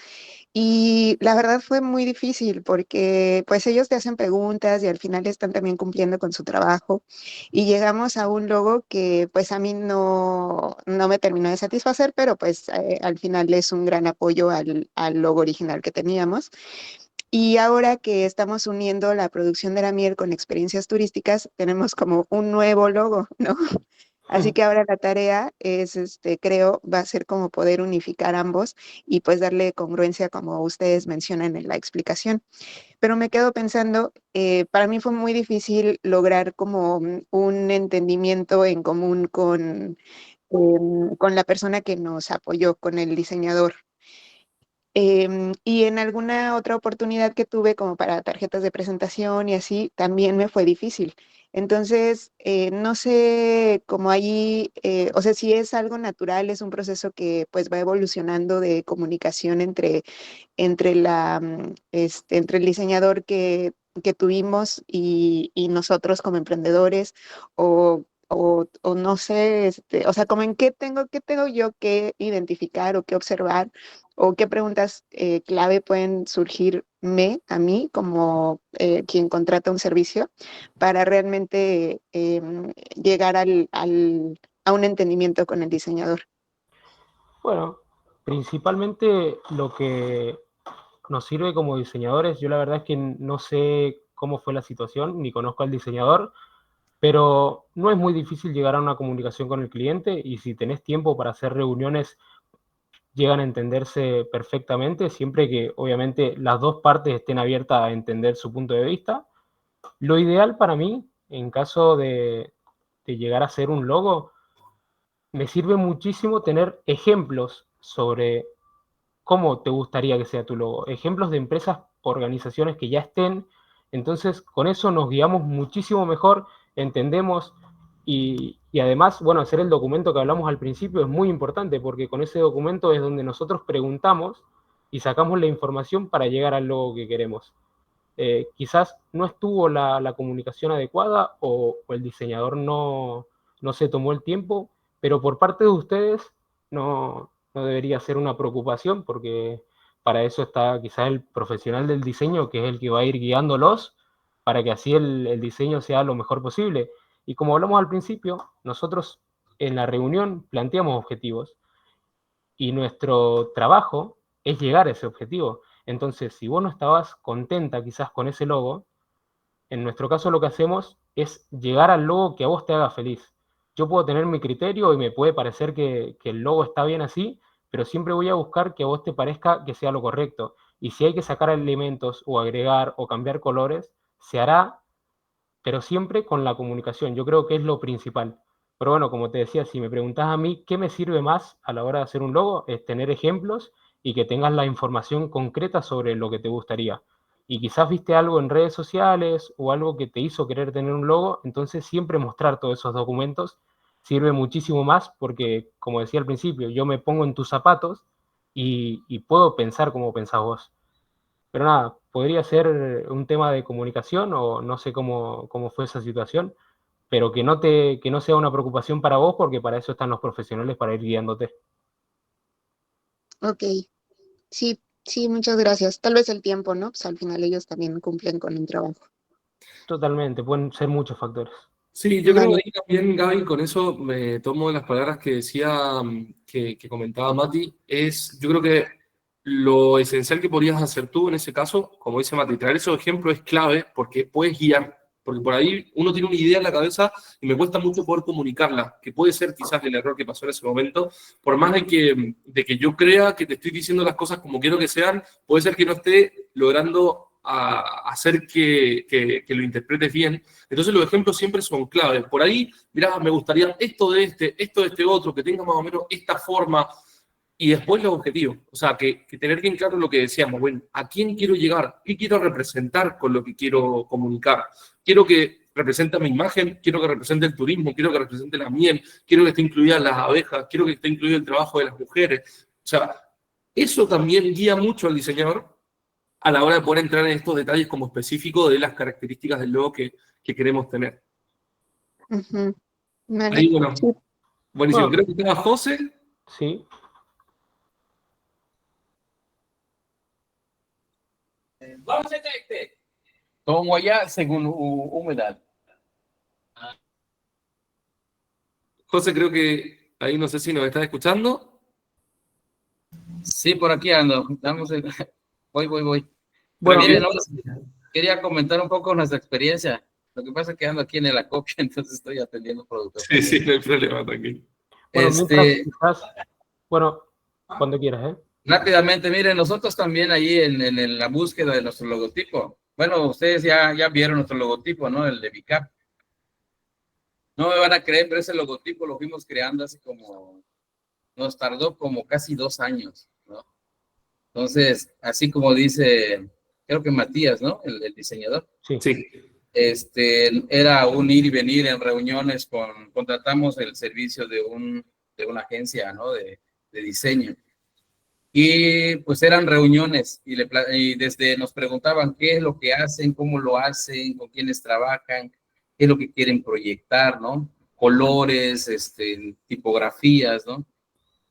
Y la verdad fue muy difícil porque pues ellos te hacen preguntas y al final están también cumpliendo con su trabajo. Y llegamos a un logo que pues a mí no me terminó de satisfacer, pero pues al final es un gran apoyo al logo original que teníamos. Y ahora que estamos uniendo la producción de la miel con experiencias turísticas, tenemos como un nuevo logo, ¿no? Así que ahora la tarea es, creo, va a ser como poder unificar ambos y pues darle congruencia como ustedes mencionan en la explicación. Pero me quedo pensando, para mí fue muy difícil lograr como un entendimiento en común con la persona que nos apoyó, con el diseñador. Y en alguna otra oportunidad que tuve como para tarjetas de presentación y así, también me fue difícil. Entonces, no sé cómo ahí, o sea, si es algo natural, es un proceso que pues va evolucionando de comunicación entre el diseñador que tuvimos y nosotros como emprendedores, o no sé, o sea, como en qué tengo yo que identificar o qué observar, o qué preguntas clave pueden surgirme a mí como quien contrata un servicio para realmente llegar a un entendimiento con el diseñador. Bueno, principalmente lo que nos sirve como diseñadores, yo la verdad es que no sé cómo fue la situación, ni conozco al diseñador, pero no es muy difícil llegar a una comunicación con el cliente y si tenés tiempo para hacer reuniones, llegan a entenderse perfectamente, siempre que obviamente las dos partes estén abiertas a entender su punto de vista. Lo ideal para mí, en caso de llegar a ser un logo, me sirve muchísimo tener ejemplos sobre cómo te gustaría que sea tu logo. Ejemplos de empresas, organizaciones que ya estén. Entonces, con eso nos guiamos muchísimo mejor, entendemos y además, bueno, hacer el documento que hablamos al principio es muy importante porque con ese documento es donde nosotros preguntamos y sacamos la información para llegar al logo que queremos. Quizás no estuvo la comunicación adecuada o el diseñador no se tomó el tiempo, pero por parte de ustedes no debería ser una preocupación porque para eso está quizás el profesional del diseño, que es el que va a ir guiándolos para que así el diseño sea lo mejor posible. Y como hablamos al principio, nosotros en la reunión planteamos objetivos y nuestro trabajo es llegar a ese objetivo. Entonces, si vos no estabas contenta quizás con ese logo, en nuestro caso lo que hacemos es llegar al logo que a vos te haga feliz. Yo puedo tener mi criterio y me puede parecer que el logo está bien así, pero siempre voy a buscar que a vos te parezca que sea lo correcto. Y si hay que sacar elementos o agregar o cambiar colores, se hará, pero siempre con la comunicación. Yo creo que es lo principal. Pero bueno, como te decía, si me preguntás a mí, ¿qué me sirve más a la hora de hacer un logo? Es tener ejemplos y que tengas la información concreta sobre lo que te gustaría. Y quizás viste algo en redes sociales o algo que te hizo querer tener un logo, entonces siempre mostrar todos esos documentos sirve muchísimo más porque, como decía al principio, yo me pongo en tus zapatos y puedo pensar como pensás vos. Pero nada, podría ser un tema de comunicación o no sé cómo fue esa situación, pero que no sea una preocupación para vos porque para eso están los profesionales para ir guiándote. Ok, sí, sí, muchas gracias. Tal vez el tiempo, ¿no? Pues al final ellos también cumplen con el trabajo. Totalmente, pueden ser muchos factores. Sí, yo creo que Vale. ahí también, Gaby, con eso me tomo de las palabras que decía, que comentaba Mati, yo creo que lo esencial que podrías hacer tú en ese caso, como dice Mati, traer esos ejemplos es clave porque puedes guiar, porque por ahí uno tiene una idea en la cabeza y me cuesta mucho poder comunicarla, que puede ser quizás el error que pasó en ese momento, por más de que yo crea que te estoy diciendo las cosas como quiero que sean, puede ser que no esté logrando hacer que lo interpretes bien. Entonces los ejemplos siempre son claves. Por ahí, mirá, me gustaría esto de este otro, que tenga más o menos esta forma, y después los objetivos. O sea, que tener bien claro lo que decíamos, bueno, ¿a quién quiero llegar? ¿Qué quiero representar con lo que quiero comunicar? Quiero que represente mi imagen, quiero que represente el turismo, quiero que represente la miel, quiero que esté incluida las abejas, quiero que esté incluido el trabajo de las mujeres. O sea, eso también guía mucho al diseñador a la hora de poder entrar en estos detalles como específicos de las características del logo que queremos tener. Ujú. Vale. Ahí, bueno, Sí. buenísimo. Bueno, Creo que estaba José. sí. Como allá según humedad. José, creo que ahí no sé si nos estás escuchando. Sí, por aquí ando. Voy. Bueno, Miren, no, quería comentar un poco nuestra experiencia. Lo que pasa es que ando aquí en el acopio, entonces estoy atendiendo productos. Sí, sí, no hay problema, tranquilo. bueno, mientras quizás, bueno, cuando quieras, ¿eh? Rápidamente, miren, nosotros también ahí en la búsqueda de nuestro logotipo. Bueno, ustedes ya vieron nuestro logotipo, ¿no? El de VICAP. No me van a creer, pero ese logotipo lo fuimos creando así como, nos tardó como casi 2 años, ¿no? Entonces, así como dice, creo que Matías, ¿no? El diseñador. Sí. Sí, Era un ir y venir en reuniones contratamos el servicio de una agencia, ¿no? De diseño. Y pues eran reuniones y desde nos preguntaban qué es lo que hacen, cómo lo hacen, con quiénes trabajan, qué es lo que quieren proyectar, ¿no? Colores, tipografías, ¿no?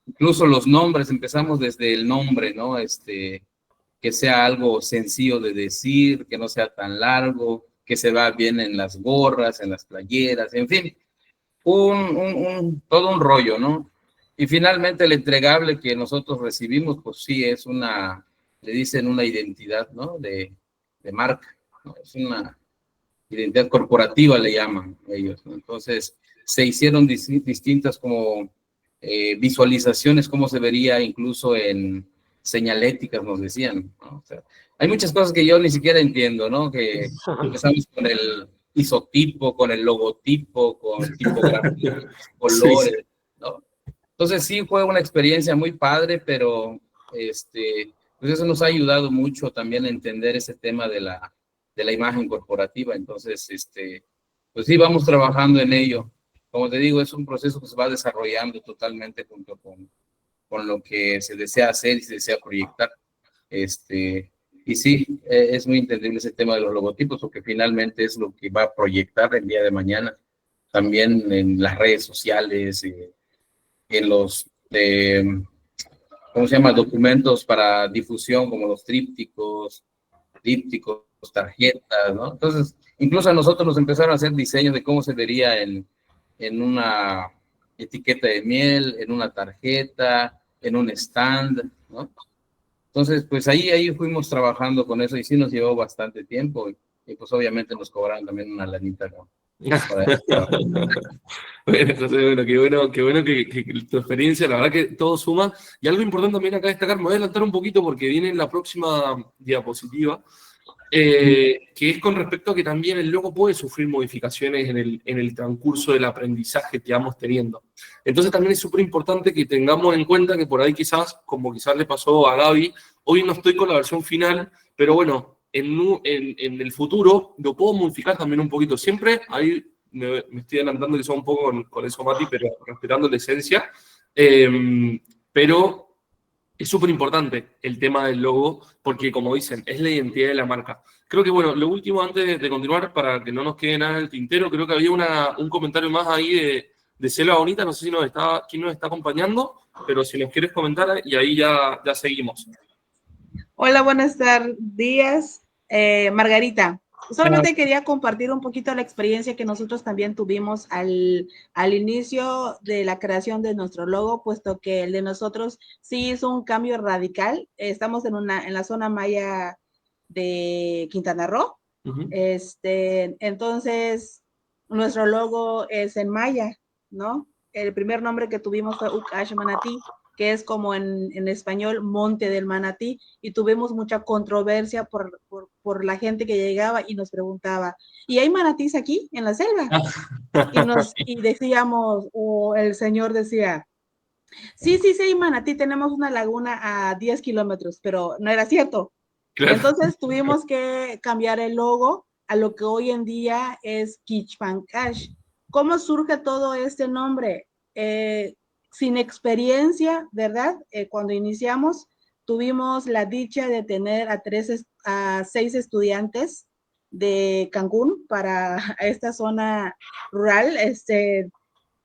Incluso los nombres, empezamos desde el nombre, ¿no? Que sea algo sencillo de decir, que no sea tan largo, que se va bien en las gorras, en las playeras, en fin, todo un rollo, ¿no? Y finalmente el entregable que nosotros recibimos, pues sí, es le dicen una identidad, ¿no? De marca, ¿no? Es una identidad corporativa, le llaman ellos, ¿no? Entonces, se hicieron distintas como visualizaciones, cómo se vería incluso en señaléticas, nos decían, ¿no? O sea, hay muchas cosas que yo ni siquiera entiendo, ¿no? Que empezamos con el isotipo, con el logotipo, con tipografía, colores, sí. ¿no? Entonces sí fue una experiencia muy padre, pero pues eso nos ha ayudado mucho también a entender ese tema de la imagen corporativa. Entonces, pues sí, vamos trabajando en ello. Como te digo, es un proceso que se va desarrollando totalmente junto con lo que se desea hacer y se desea proyectar. Y sí, es muy entendible ese tema de los logotipos, porque finalmente es lo que va a proyectar el día de mañana, también en las redes sociales, en los, ¿cómo se llama? Documentos para difusión, como los dípticos, tarjetas, ¿no? Entonces, incluso a nosotros nos empezaron a hacer diseños de cómo se vería en una etiqueta de miel, en una tarjeta, en un stand, ¿no? Entonces, pues ahí fuimos trabajando con eso y sí nos llevó bastante tiempo y pues obviamente nos cobraron también una lanita, ¿no? Bueno, José, qué bueno que tu experiencia, la verdad que todo suma. Y algo importante también acá destacar, me voy a adelantar un poquito porque viene en la próxima diapositiva. que es con respecto a que también el logo puede sufrir modificaciones en el transcurso del aprendizaje que vamos teniendo. Entonces también es súper importante que tengamos en cuenta que por ahí quizás, como quizás le pasó a Gaby, hoy no estoy con la versión final, pero bueno, en el futuro lo puedo modificar también un poquito. Siempre ahí me estoy adelantando quizás un poco con eso, Mati, pero respetando la esencia. Pero es súper importante el tema del logo, porque como dicen, es la identidad de la marca. Creo que, bueno, lo último antes de continuar, para que no nos quede nada en el tintero, creo que había un comentario más ahí de Selva Bonita, no sé quién nos está acompañando, pero si nos quieres comentar, y ahí ya seguimos. Hola, buenas días, Margarita. Solamente quería compartir un poquito la experiencia que nosotros también tuvimos al inicio de la creación de nuestro logo, puesto que el de nosotros sí hizo un cambio radical. Estamos en la zona maya de Quintana Roo. Uh-huh. Entonces, nuestro logo es en maya, ¿no? El primer nombre que tuvimos fue Ucash Manatí, que es como en español Monte del Manatí, y tuvimos mucha controversia por la gente que llegaba y nos preguntaba, ¿y hay manatís aquí en la selva? Y decíamos, o el señor decía, sí, hay manatí, tenemos una laguna a 10 kilómetros, pero no era cierto. Claro. Entonces tuvimos que cambiar el logo a lo que hoy en día es Quichpancash. ¿Cómo surge todo este nombre? Sin experiencia, ¿verdad? Cuando iniciamos, tuvimos la dicha de tener a 6 estudiantes de Cancún para esta zona rural.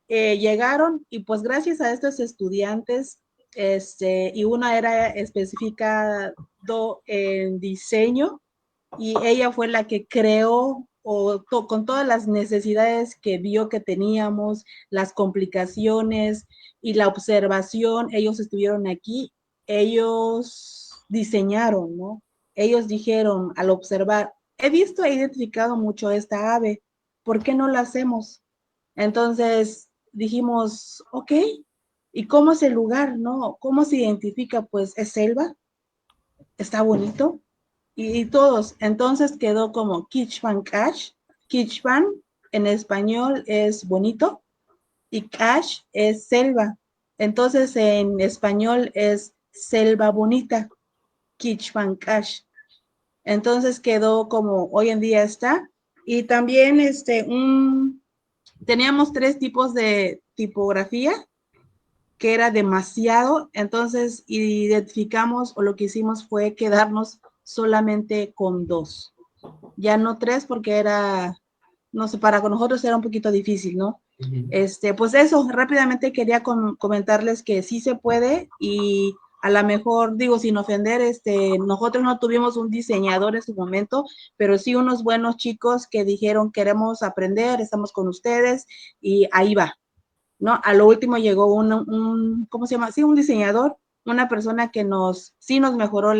Llegaron y pues gracias a estos estudiantes, y una era especificado en diseño, y ella fue la que creó con todas las necesidades que vio que teníamos, las complicaciones y la observación. Ellos estuvieron aquí, ellos diseñaron, ¿no? Ellos dijeron al observar, he visto e identificado mucho esta ave, ¿por qué no la hacemos? Entonces dijimos, ok, ¿y cómo es el lugar, no? ¿Cómo se identifica? Pues es selva, está bonito, y todos. Entonces quedó como Quichpan Cash. Quichpan en español es bonito y Cash es selva. Entonces en español es selva bonita, Quichpan Cash. Entonces quedó como hoy en día está. Y también teníamos 3 tipos de tipografía, que era demasiado. Entonces identificamos, o lo que hicimos fue quedarnos solamente con 2, ya no 3, porque era, no sé, para nosotros era un poquito difícil, ¿no? Uh-huh. Pues eso, rápidamente quería comentarles que sí se puede, y a lo mejor, digo, sin ofender, nosotros no tuvimos un diseñador en su momento, pero sí unos buenos chicos que dijeron, queremos aprender, estamos con ustedes, y ahí va, ¿no? A lo último llegó ¿cómo se llama? Sí, un diseñador, una persona que sí nos mejoró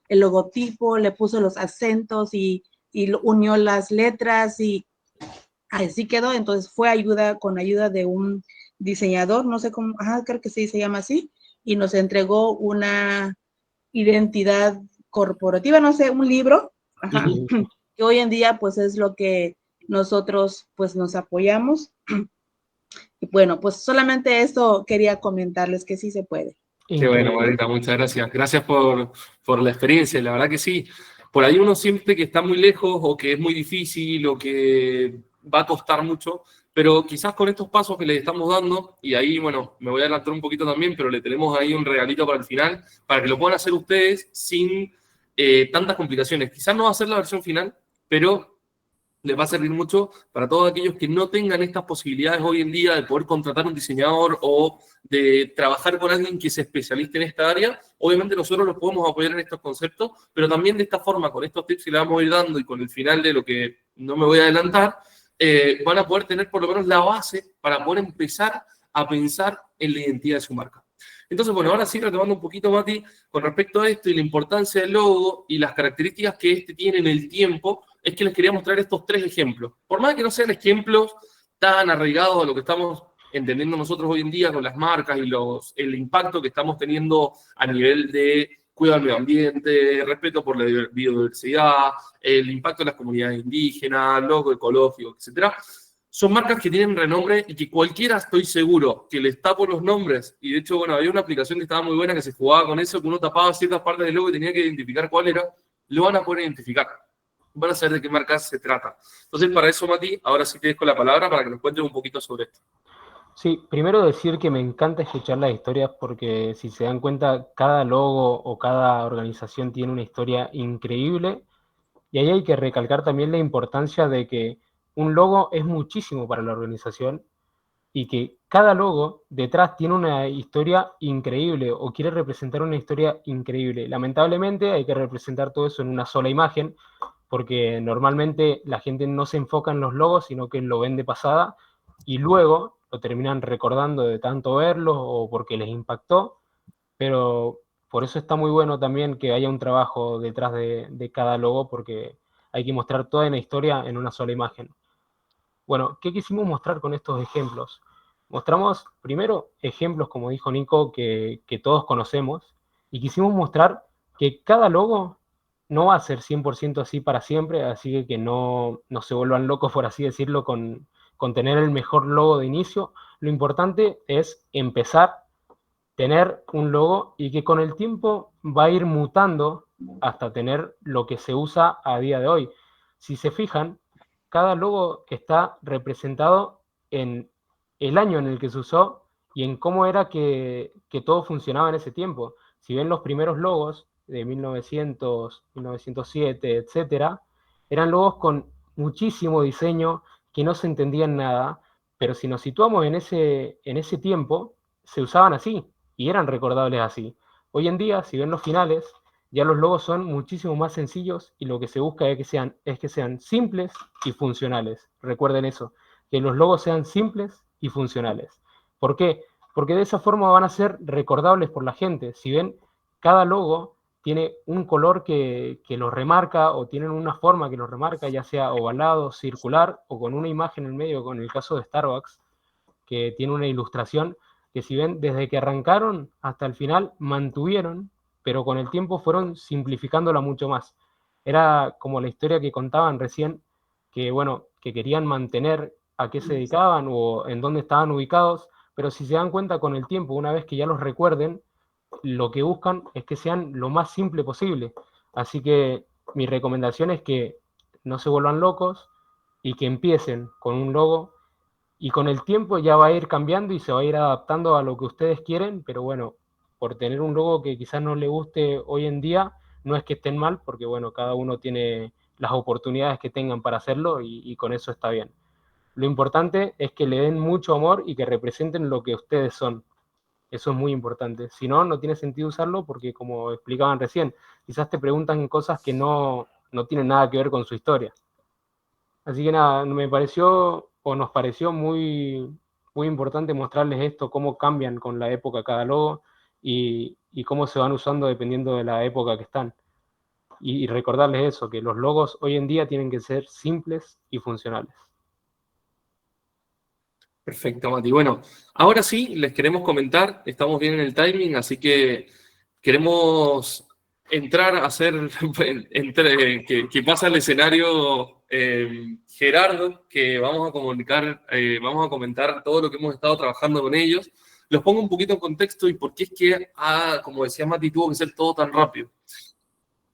el logotipo, le puso los acentos y unió las letras, y así quedó. Entonces fue con ayuda de un diseñador, no sé cómo, creo que sí se llama así, y nos entregó una identidad corporativa, no sé, un libro, que hoy en día pues es lo que nosotros pues nos apoyamos. Y bueno, pues solamente esto quería comentarles, que sí se puede. Qué bueno, Margarita, muchas gracias. Gracias por la experiencia, la verdad que sí. Por ahí uno siente que está muy lejos, o que es muy difícil, o que va a costar mucho, pero quizás con estos pasos que les estamos dando, y ahí, bueno, me voy a adelantar un poquito también, pero le tenemos ahí un regalito para el final, para que lo puedan hacer ustedes sin tantas complicaciones. Quizás no va a ser la versión final, pero les va a servir mucho para todos aquellos que no tengan estas posibilidades hoy en día de poder contratar un diseñador o de trabajar con alguien que se especialice en esta área. Obviamente nosotros los podemos apoyar en estos conceptos, pero también de esta forma, con estos tips que le vamos a ir dando y con el final de lo que no me voy a adelantar, van a poder tener por lo menos la base para poder empezar a pensar en la identidad de su marca. Entonces, bueno, ahora sí, retomando un poquito, Mati, con respecto a esto y la importancia del logo y las características que tiene en el tiempo, es que les quería mostrar estos 3 ejemplos. Por más que no sean ejemplos tan arraigados a lo que estamos entendiendo nosotros hoy en día con las marcas y el impacto que estamos teniendo a nivel de cuidado del medio ambiente, respeto por la biodiversidad, el impacto en las comunidades indígenas, logo ecológico, etc. Son marcas que tienen renombre y que cualquiera, estoy seguro, que les tapo los nombres. Y de hecho, bueno, había una aplicación que estaba muy buena que se jugaba con eso, que uno tapaba ciertas partes del logo y tenía que identificar cuál era. Lo van a poder identificar. Van a saber de qué marcas se trata. Entonces, para eso, Mati, ahora sí te dejo la palabra para que nos cuentes un poquito sobre esto. Sí, primero decir que me encanta escuchar las historias porque si se dan cuenta, cada logo o cada organización tiene una historia increíble y ahí hay que recalcar también la importancia de que un logo es muchísimo para la organización y que cada logo detrás tiene una historia increíble o quiere representar una historia increíble. Lamentablemente hay que representar todo eso en una sola imagen porque normalmente la gente no se enfoca en los logos, sino que lo ven de pasada y luego lo terminan recordando de tanto verlos o porque les impactó, pero por eso está muy bueno también que haya un trabajo detrás de cada logo, porque hay que mostrar toda la historia en una sola imagen. Bueno, ¿qué quisimos mostrar con estos ejemplos? Mostramos primero ejemplos, como dijo Nico, que todos conocemos, y quisimos mostrar que cada logo no va a ser 100% así para siempre, así que no se vuelvan locos, por así decirlo, con tener el mejor logo de inicio. Lo importante es empezar, tener un logo y que con el tiempo va a ir mutando hasta tener lo que se usa a día de hoy. Si se fijan, cada logo está representado en el año en el que se usó y en cómo era que todo funcionaba en ese tiempo. Si ven los primeros logos de 1900, 1907, etcétera, eran logos con muchísimo diseño que no se entendían nada, pero si nos situamos en ese tiempo, se usaban así y eran recordables así. Hoy en día, si ven los finales, ya los logos son muchísimo más sencillos y lo que se busca es que sean simples y funcionales. Recuerden eso, que los logos sean simples y funcionales. ¿Por qué? Porque de esa forma van a ser recordables por la gente. Si ven, cada logo tiene un color que los remarca o tienen una forma que los remarca, ya sea ovalado, circular o con una imagen en medio, con el caso de Starbucks, que tiene una ilustración que si ven, desde que arrancaron hasta el final mantuvieron, pero con el tiempo fueron simplificándola mucho más. Era como la historia que contaban recién, que bueno, que querían mantener a qué se dedicaban o en dónde estaban ubicados, pero si se dan cuenta con el tiempo, una vez que ya los recuerden, lo que buscan es que sean lo más simple posible. Así que mi recomendación es que no se vuelvan locos y que empiecen con un logo y con el tiempo ya va a ir cambiando y se va a ir adaptando a lo que ustedes quieren, pero bueno, por tener un logo que quizás no le guste hoy en día, no es que estén mal, porque bueno, cada uno tiene las oportunidades que tengan para hacerlo y con eso está bien. Lo importante es que le den mucho amor y que representen lo que ustedes son. Eso es muy importante. Si no, no tiene sentido usarlo porque, como explicaban recién, quizás te preguntan cosas que no tienen nada que ver con su historia. Así que nada, me pareció o nos pareció muy, muy importante mostrarles esto, cómo cambian con la época cada logo y cómo se van usando dependiendo de la época que están. Y recordarles eso, que los logos hoy en día tienen que ser simples y funcionales. Perfecto, Mati. Bueno, ahora sí, les queremos comentar, estamos bien en el timing, así que queremos entrar a hacer, que pasa el escenario Gerardo, que vamos a comentar todo lo que hemos estado trabajando con ellos. Los pongo un poquito en contexto y por qué es que, como decía Mati, tuvo que ser todo tan rápido.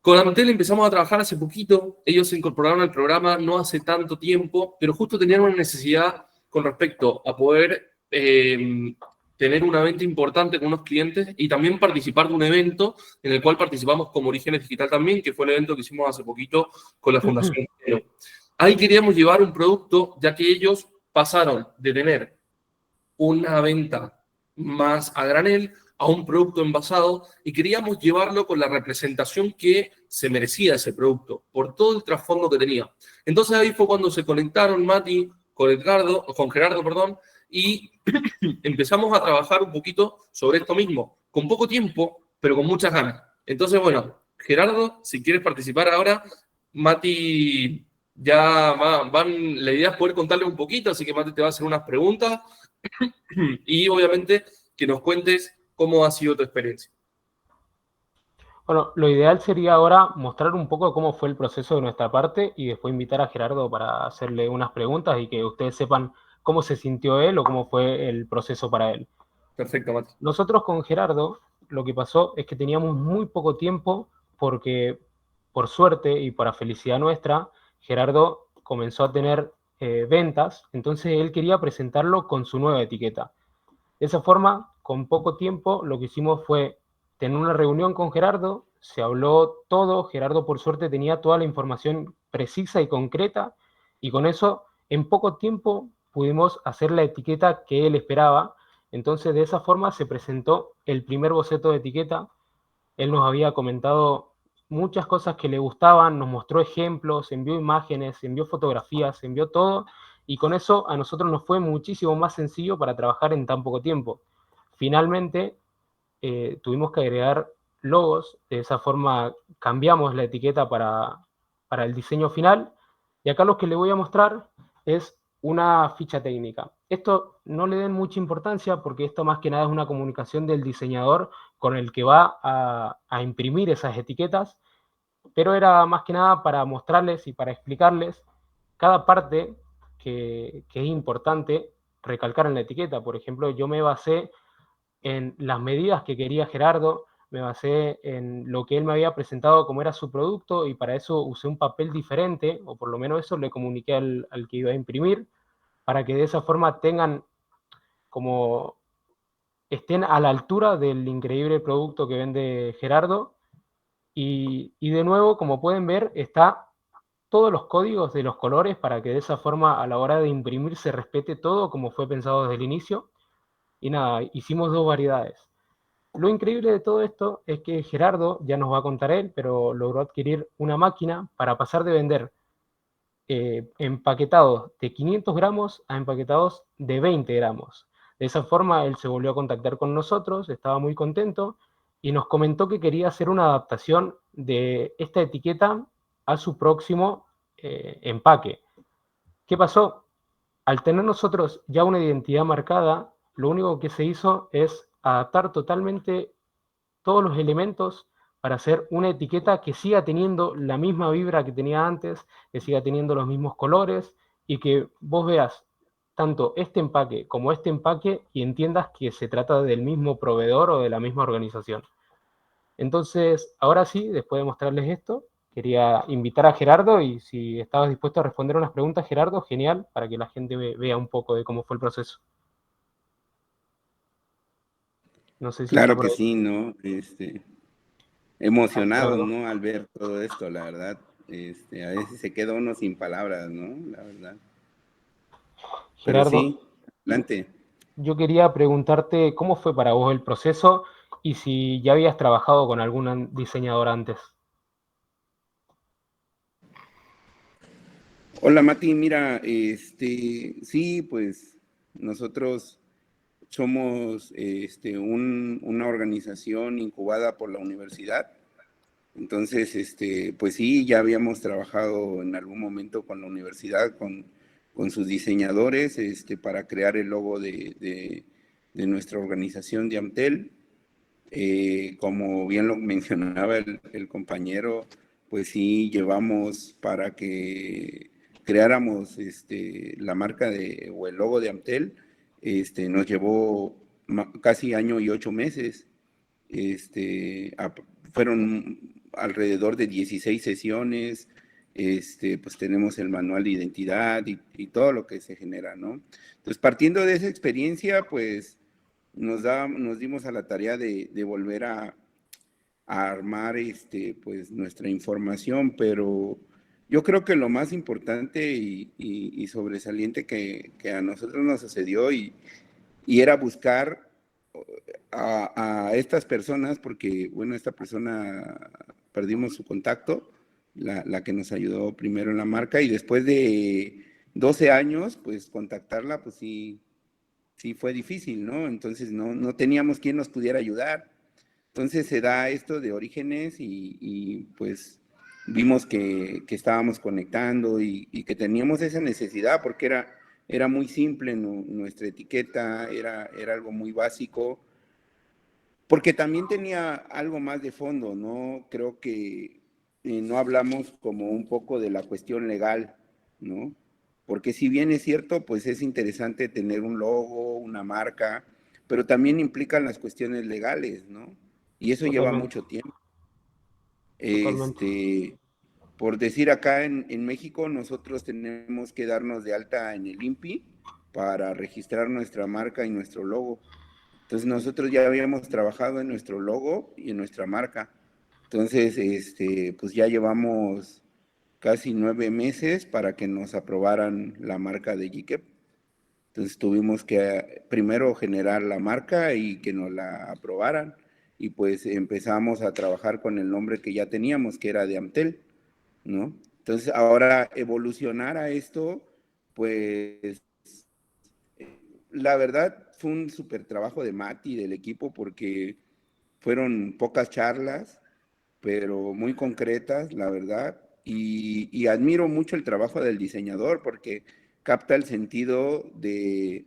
Con Antel empezamos a trabajar hace poquito, ellos se incorporaron al programa no hace tanto tiempo, pero justo tenían una necesidad con respecto a poder tener una venta importante con unos clientes y también participar de un evento en el cual participamos como Orígenes Digital también, que fue el evento que hicimos hace poquito con la Fundación Quero. Ahí queríamos llevar un producto, ya que ellos pasaron de tener una venta más a granel a un producto envasado y queríamos llevarlo con la representación que se merecía ese producto, por todo el trasfondo que tenía. Entonces ahí fue cuando se conectaron Mati con Gerardo, y empezamos a trabajar un poquito sobre esto mismo, con poco tiempo, pero con muchas ganas. Entonces, bueno, Gerardo, si quieres participar ahora, Mati ya la idea es poder contarle un poquito, así que Mati te va a hacer unas preguntas y obviamente que nos cuentes cómo ha sido tu experiencia. Bueno, lo ideal sería ahora mostrar un poco cómo fue el proceso de nuestra parte y después invitar a Gerardo para hacerle unas preguntas y que ustedes sepan cómo se sintió él o cómo fue el proceso para él. Perfecto, Mati. Nosotros con Gerardo lo que pasó es que teníamos muy poco tiempo porque, por suerte y para felicidad nuestra, Gerardo comenzó a tener ventas, entonces él quería presentarlo con su nueva etiqueta. De esa forma, con poco tiempo, lo que hicimos fue tener una reunión con Gerardo, se habló todo, Gerardo por suerte tenía toda la información precisa y concreta, y con eso, en poco tiempo, pudimos hacer la etiqueta que él esperaba. Entonces, de esa forma se presentó el primer boceto de etiqueta. Él nos había comentado muchas cosas que le gustaban, nos mostró ejemplos, envió imágenes, envió fotografías, envió todo, y con eso a nosotros nos fue muchísimo más sencillo para trabajar en tan poco tiempo. Finalmente, tuvimos que agregar logos, de esa forma cambiamos la etiqueta para el diseño final, y acá lo que les voy a mostrar es una ficha técnica. Esto no le den mucha importancia porque esto más que nada es una comunicación del diseñador con el que va a imprimir esas etiquetas, pero era más que nada para mostrarles y para explicarles cada parte que es importante recalcar en la etiqueta. Por ejemplo, yo me basé en las medidas que quería Gerardo, me basé en lo que él me había presentado como era su producto y para eso usé un papel diferente, o por lo menos eso le comuniqué al que iba a imprimir, para que de esa forma tengan como estén a la altura del increíble producto que vende Gerardo. Y de nuevo, como pueden ver, está todos los códigos de los colores para que de esa forma a la hora de imprimir se respete todo como fue pensado desde el inicio. Y nada, hicimos dos variedades. Lo increíble de todo esto es que Gerardo, ya nos va a contar él, pero logró adquirir una máquina para pasar de vender empaquetados de 500 gramos a empaquetados de 20 gramos. De esa forma, él se volvió a contactar con nosotros, estaba muy contento y nos comentó que quería hacer una adaptación de esta etiqueta a su próximo empaque. ¿Qué pasó? Al tener nosotros ya una identidad marcada, lo único que se hizo es adaptar totalmente todos los elementos para hacer una etiqueta que siga teniendo la misma vibra que tenía antes, que siga teniendo los mismos colores y que vos veas tanto este empaque como este empaque y entiendas que se trata del mismo proveedor o de la misma organización. Entonces, ahora sí, después de mostrarles esto, quería invitar a Gerardo y si estabas dispuesto a responder unas preguntas, Gerardo, genial, para que la gente vea un poco de cómo fue el proceso. No sé si está Claro por que ahí. sí, ¿no? Emocionado, Gerardo. ¿no? Al ver todo esto, la verdad. A veces se queda uno sin palabras, ¿no? La verdad. Pero Gerardo, sí, adelante. yo quería preguntarte cómo fue para vos el proceso y si ya habías trabajado con algún diseñador antes. Hola Mati, mira, sí, pues nosotros somos una organización incubada por la universidad. Entonces, pues sí, ya habíamos trabajado en algún momento con la universidad, con sus diseñadores, para crear el logo de nuestra organización de Amtel. Como bien lo mencionaba el compañero, pues sí, llevamos para que creáramos la marca o el logo de Amtel, nos llevó casi año y 8 meses. Fueron alrededor de 16 sesiones, pues tenemos el manual de identidad y todo lo que se genera, ¿no? Entonces, partiendo de esa experiencia, pues nos dimos a la tarea de volver a armar pues nuestra información, pero yo creo que lo más importante y sobresaliente que a nosotros nos sucedió y era buscar a estas personas, porque bueno, esta persona perdimos su contacto, la que nos ayudó primero en la marca, y después de 12 años, pues contactarla, pues sí fue difícil, ¿no? Entonces no teníamos quien nos pudiera ayudar. Entonces se da esto de Orígenes y pues vimos que estábamos conectando y que teníamos esa necesidad porque era muy simple nuestra etiqueta, era algo muy básico, porque también tenía algo más de fondo, ¿no? Creo que no hablamos como un poco de la cuestión legal, ¿no? Porque si bien es cierto, pues es interesante tener un logo, una marca, pero también implican las cuestiones legales, ¿no? Y eso lleva Totalmente, mucho tiempo. totalmente. Por decir acá en México, nosotros tenemos que darnos de alta en el INPI para registrar nuestra marca y nuestro logo. Entonces nosotros ya habíamos trabajado en nuestro logo y en nuestra marca. Entonces, pues ya llevamos casi 9 meses para que nos aprobaran la marca de GKEP. Entonces tuvimos que primero generar la marca y que nos la aprobaran. Y pues empezamos a trabajar con el nombre que ya teníamos, que era de Amtel, ¿no? Entonces ahora evolucionar a esto, pues la verdad fue un súper trabajo de Mati y del equipo porque fueron pocas charlas, pero muy concretas, la verdad. Y admiro mucho el trabajo del diseñador porque capta el sentido de,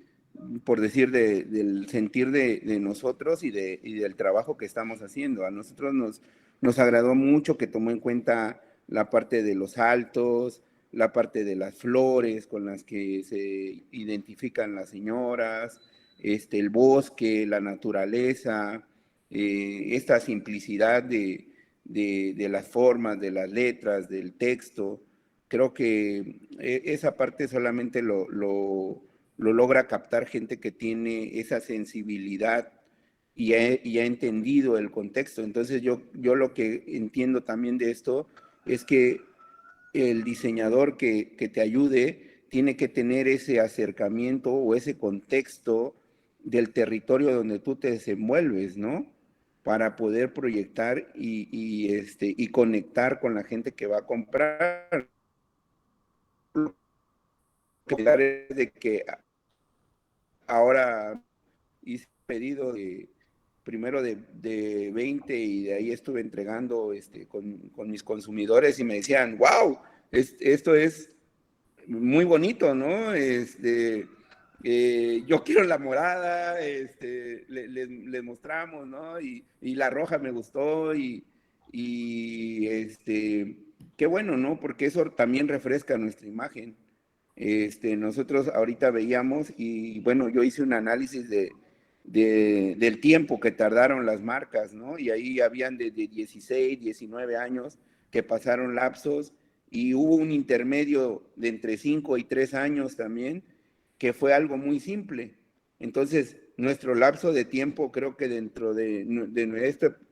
por decir, del sentir de nosotros y del trabajo que estamos haciendo. A nosotros nos agradó mucho que tomó en cuenta la parte de los altos, la parte de las flores con las que se identifican las señoras, el bosque, la naturaleza, esta simplicidad de las formas, de las letras, del texto. Creo que esa parte solamente lo logra captar gente que tiene esa sensibilidad y ha entendido el contexto. Entonces yo lo que entiendo también de esto es que el diseñador que te ayude tiene que tener ese acercamiento o ese contexto del territorio donde tú te desenvuelves, ¿no? Para poder proyectar y conectar con la gente que va a comprar. De que ahora hice pedido primero de 20 y de ahí estuve entregando con mis consumidores y me decían, wow, esto es muy bonito, ¿no? Yo quiero la morada, les mostramos, ¿no? Y la roja me gustó qué bueno, ¿no? Porque eso también refresca nuestra imagen. Nosotros ahorita veíamos y bueno, yo hice un análisis del tiempo que tardaron las marcas, ¿no? Y ahí habían de 16, 19 años que pasaron lapsos y hubo un intermedio de entre 5 y 3 años también, que fue algo muy simple. Entonces, nuestro lapso de tiempo, creo que dentro de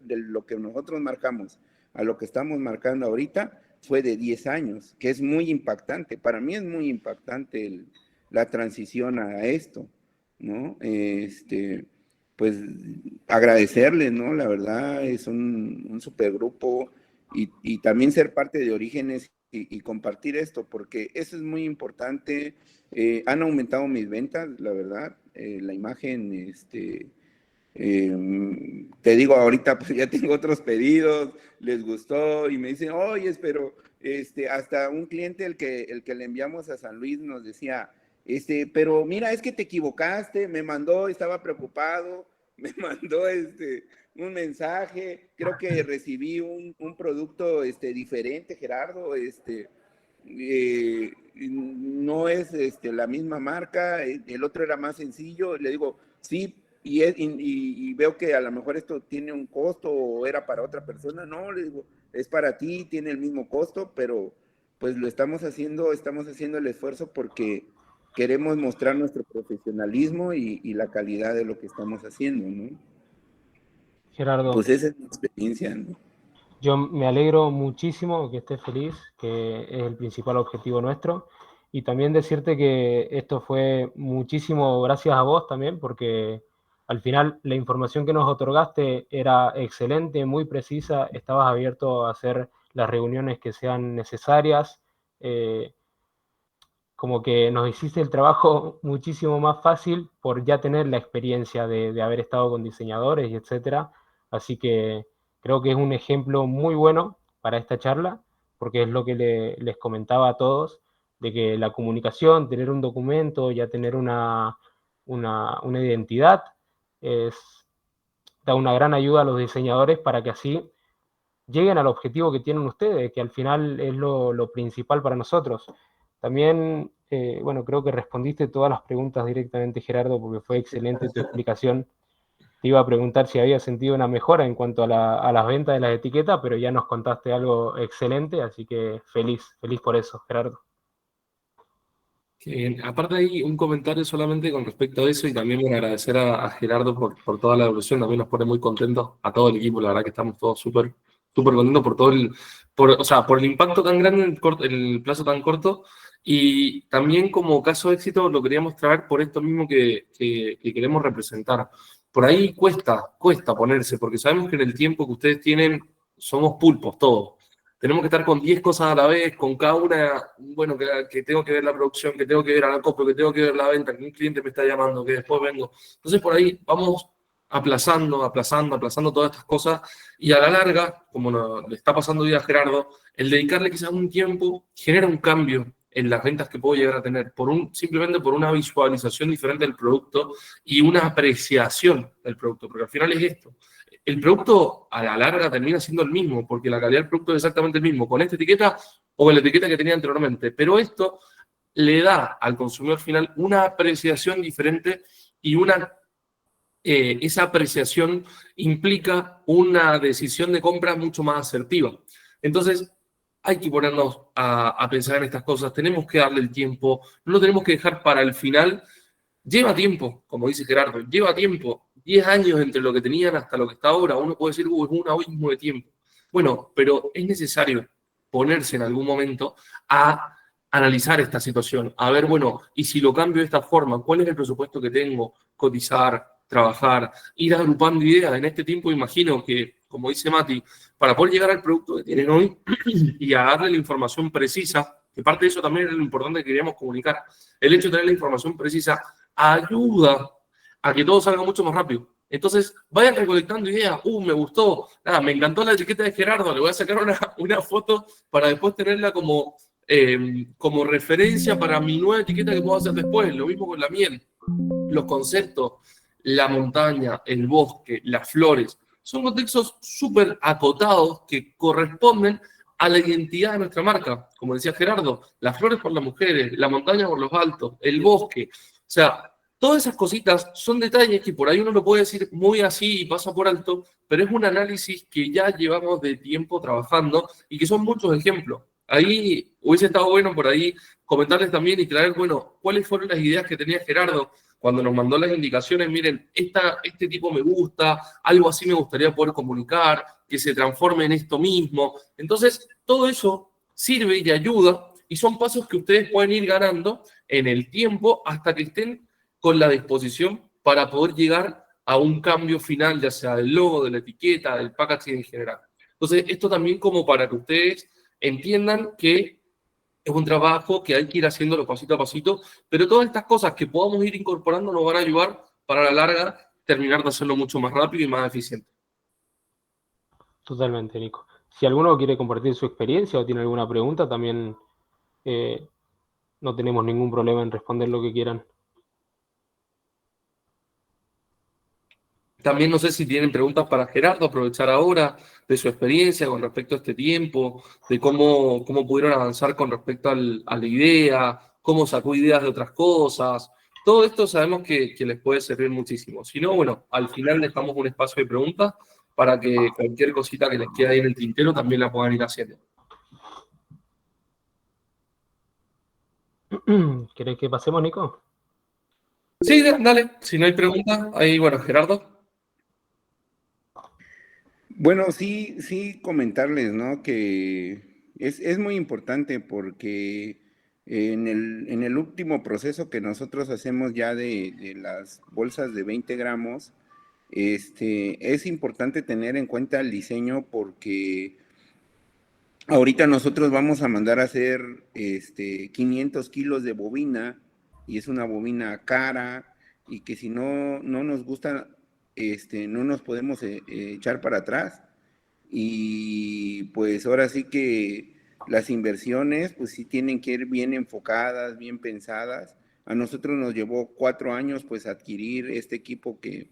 lo que nosotros marcamos a lo que estamos marcando ahorita, fue de 10 años, que es muy impactante. Para mí es muy impactante la transición a esto, ¿no? Pues agradecerles, ¿no? La verdad es un supergrupo y también ser parte de Orígenes y compartir esto, porque eso es muy importante. Han aumentado mis ventas, la verdad. La imagen, te digo, ahorita pues ya tengo otros pedidos, les gustó y me dicen, oye, pero hasta un cliente, el que le enviamos a San Luis, nos decía, pero mira, es que te equivocaste, me mandó, estaba preocupado, me mandó un mensaje, creo que recibí un producto diferente, Gerardo, no es la misma marca, el otro era más sencillo, le digo, sí, y veo que a lo mejor esto tiene un costo o era para otra persona, no, le digo, es para ti, tiene el mismo costo, pero pues lo estamos haciendo el esfuerzo porque queremos mostrar nuestro profesionalismo y la calidad de lo que estamos haciendo, ¿no? Gerardo, Pues esa es mi experiencia, ¿no? yo me alegro muchísimo que estés feliz, que es el principal objetivo nuestro. Y también decirte que esto fue muchísimo gracias a vos también, porque al final la información que nos otorgaste era excelente, muy precisa, estabas abierto a hacer las reuniones que sean necesarias. Como que nos hiciste el trabajo muchísimo más fácil por ya tener la experiencia de haber estado con diseñadores y etcétera. Así que creo que es un ejemplo muy bueno para esta charla, porque es lo que les comentaba a todos, de que la comunicación, tener un documento, ya tener una identidad, es da una gran ayuda a los diseñadores para que así lleguen al objetivo que tienen ustedes, que al final es lo principal para nosotros. También, bueno, creo que respondiste todas las preguntas directamente, Gerardo, porque fue excelente tu explicación. Te iba a preguntar si había sentido una mejora en cuanto a las ventas de las etiquetas, pero ya nos contaste algo excelente, así que feliz por eso, Gerardo. Qué bien. Aparte hay un comentario solamente con respecto a eso y también bueno, agradecer a Gerardo por toda la evolución, también nos pone muy contentos a todo el equipo, la verdad que estamos todos súper contentos por todo o sea, por el impacto tan grande en el plazo tan corto y también como caso de éxito lo queríamos traer por esto mismo que queremos representar. Por ahí cuesta ponerse, porque sabemos que en el tiempo que ustedes tienen somos pulpos todos. Tenemos que estar con 10 cosas a la vez, con cada una, bueno, que tengo que ver la producción, que tengo que ver a la copia, que tengo que ver la venta, que un cliente me está llamando, que después vengo. Entonces por ahí vamos aplazando todas estas cosas y a la larga, como le está pasando hoy a Gerardo, el dedicarle quizás un tiempo genera un cambio en las ventas que puedo llegar a tener, simplemente por una visualización diferente del producto y una apreciación del producto, porque al final es esto. El producto a la larga termina siendo el mismo, porque la calidad del producto es exactamente el mismo, con esta etiqueta o con la etiqueta que tenía anteriormente. Pero esto le da al consumidor final una apreciación diferente y esa apreciación implica una decisión de compra mucho más asertiva. Entonces, hay que ponernos a pensar en estas cosas, tenemos que darle el tiempo, no lo tenemos que dejar para el final. Lleva tiempo, como dice Gerardo, lleva tiempo. 10 años entre lo que tenían hasta lo que está ahora. Uno puede decir, es un abismo de tiempo. Bueno, pero es necesario ponerse en algún momento a analizar esta situación, a ver, bueno, y si lo cambio de esta forma, ¿cuál es el presupuesto que tengo? Cotizar, trabajar, ir agrupando ideas. En este tiempo imagino que, como dice Mati, para poder llegar al producto que tienen hoy y a darle la información precisa, que parte de eso también es lo importante que queríamos comunicar, el hecho de tener la información precisa ayuda a que todo salga mucho más rápido. Entonces, vayan recolectando ideas. Me gustó. Nada, me encantó la etiqueta de Gerardo. Le voy a sacar una foto para después tenerla como referencia para mi nueva etiqueta que puedo hacer después. Lo mismo con la miel. Los conceptos, la montaña, el bosque, las flores, son contextos súper acotados que corresponden a la identidad de nuestra marca. Como decía Gerardo, las flores por las mujeres, la montaña por los altos, el bosque. O sea, todas esas cositas son detalles que por ahí uno lo puede decir muy así y pasa por alto, pero es un análisis que ya llevamos de tiempo trabajando y que son muchos ejemplos. Ahí hubiese estado bueno por ahí comentarles también y traer, bueno, cuáles fueron las ideas que tenía Gerardo cuando nos mandó las indicaciones. Miren, este tipo me gusta, algo así me gustaría poder comunicar, que se transforme en esto mismo. Entonces, todo eso sirve y ayuda y son pasos que ustedes pueden ir ganando en el tiempo hasta que estén con la disposición para poder llegar a un cambio final, ya sea del logo, de la etiqueta, del packaging en general. Entonces, esto también como para que ustedes entiendan que es un trabajo que hay que ir haciéndolo pasito a pasito, pero todas estas cosas que podamos ir incorporando nos van a ayudar para a la larga terminar de hacerlo mucho más rápido y más eficiente. Totalmente, Nico. Si alguno quiere compartir su experiencia o tiene alguna pregunta, también no tenemos ningún problema en responder lo que quieran. También no sé si tienen preguntas para Gerardo, aprovechar ahora de su experiencia con respecto a este tiempo, de cómo pudieron avanzar con respecto a la idea, cómo sacó ideas de otras cosas. Todo esto sabemos que les puede servir muchísimo. Si no, bueno, al final dejamos un espacio de preguntas para que cualquier cosita que les quede ahí en el tintero también la puedan ir haciendo. ¿Querés que pasemos, Nico? Sí, dale. Si no hay preguntas, ahí, bueno, Gerardo. Bueno, sí comentarles, ¿no? Que es muy importante porque en el último proceso que nosotros hacemos ya de las bolsas de 20 gramos, es importante tener en cuenta el diseño porque ahorita nosotros vamos a mandar a hacer 500 kilos de bobina y es una bobina cara y que si no nos gusta, no nos podemos echar para atrás. Y pues ahora sí que las inversiones pues sí tienen que ir bien enfocadas, bien pensadas. A nosotros nos llevó 4 años pues adquirir este equipo que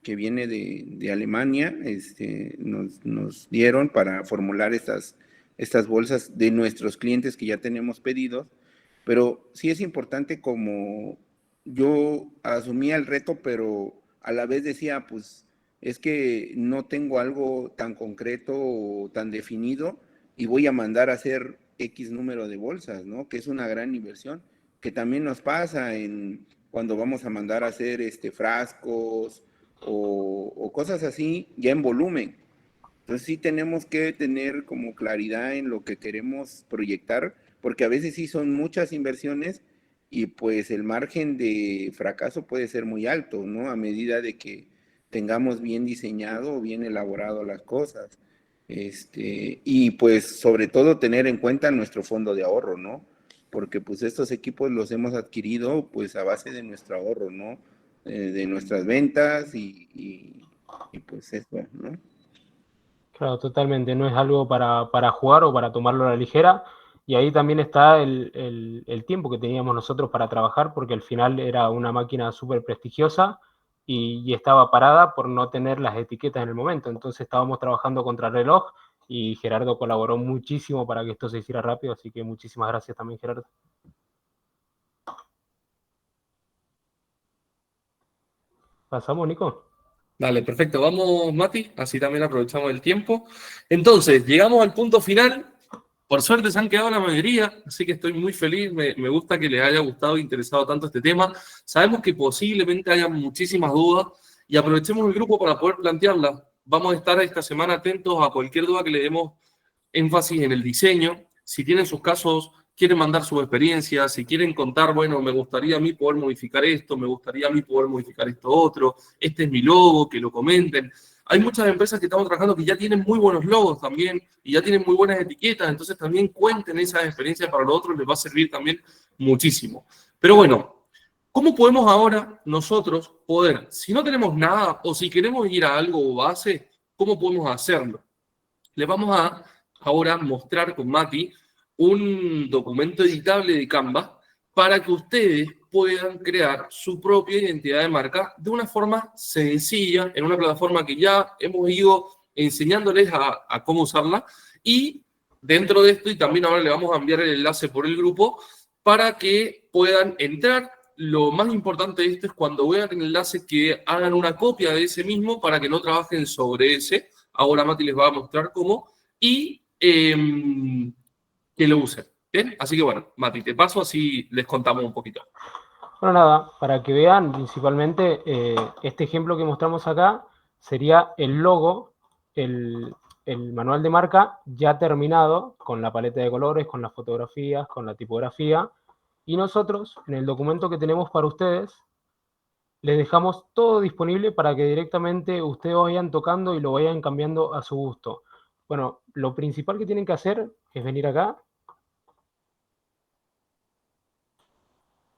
que viene de Alemania, nos dieron para formular estas bolsas de nuestros clientes que ya tenemos pedidos, pero sí es importante, como yo asumía el reto, pero a la vez decía, pues es que no tengo algo tan concreto o tan definido y voy a mandar a hacer X número de bolsas, ¿no? Que es una gran inversión, que también nos pasa cuando vamos a mandar a hacer frascos o cosas así, ya en volumen. Entonces sí tenemos que tener como claridad en lo que queremos proyectar, porque a veces sí son muchas inversiones y pues el margen de fracaso puede ser muy alto, ¿no? A medida de que tengamos bien diseñado o bien elaborado las cosas. Y pues sobre todo tener en cuenta nuestro fondo de ahorro, ¿no? Porque pues estos equipos los hemos adquirido pues a base de nuestro ahorro, ¿no? De nuestras ventas y pues eso, ¿no? Claro, totalmente. No es algo para jugar o para tomarlo a la ligera. Y ahí también está el tiempo que teníamos nosotros para trabajar, porque al final era una máquina súper prestigiosa y estaba parada por no tener las etiquetas en el momento. Entonces estábamos trabajando contra reloj y Gerardo colaboró muchísimo para que esto se hiciera rápido. Así que muchísimas gracias también, Gerardo. ¿Pasamos, Nico? Dale, perfecto. Vamos, Mati, así también aprovechamos el tiempo. Entonces, llegamos al punto final. Por suerte se han quedado la mayoría, así que estoy muy feliz. Me gusta que les haya gustado e interesado tanto este tema. Sabemos que posiblemente haya muchísimas dudas y aprovechemos el grupo para poder plantearlas. Vamos a estar esta semana atentos a cualquier duda que le demos énfasis en el diseño. Si tienen sus casos, quieren mandar sus experiencias, si quieren contar, bueno, me gustaría a mí poder modificar esto, me gustaría a mí poder modificar esto otro, este es mi logo, que lo comenten. Hay muchas empresas que estamos trabajando que ya tienen muy buenos logos también y ya tienen muy buenas etiquetas, entonces también cuenten esas experiencias para los otros, les va a servir también muchísimo. Pero bueno, ¿cómo podemos ahora nosotros poder, si no tenemos nada o si queremos ir a algo base, cómo podemos hacerlo? Les vamos a ahora mostrar con Mati un documento editable de Canva para que ustedes puedan crear su propia identidad de marca de una forma sencilla, en una plataforma que ya hemos ido enseñándoles a cómo usarla, y dentro de esto, y también ahora le vamos a enviar el enlace por el grupo, para que puedan entrar. Lo más importante de esto es cuando vean el enlace que hagan una copia de ese mismo para que no trabajen sobre ese. Ahora Mati les va a mostrar cómo, y que lo usen. ¿Bien? Así que bueno, Mati, te paso, así les contamos un poquito. Bueno, nada, para que vean principalmente este ejemplo que mostramos acá sería el logo, el manual de marca ya terminado con la paleta de colores, con las fotografías, con la tipografía, y nosotros en el documento que tenemos para ustedes les dejamos todo disponible para que directamente ustedes vayan tocando y lo vayan cambiando a su gusto. Bueno, lo principal que tienen que hacer es venir acá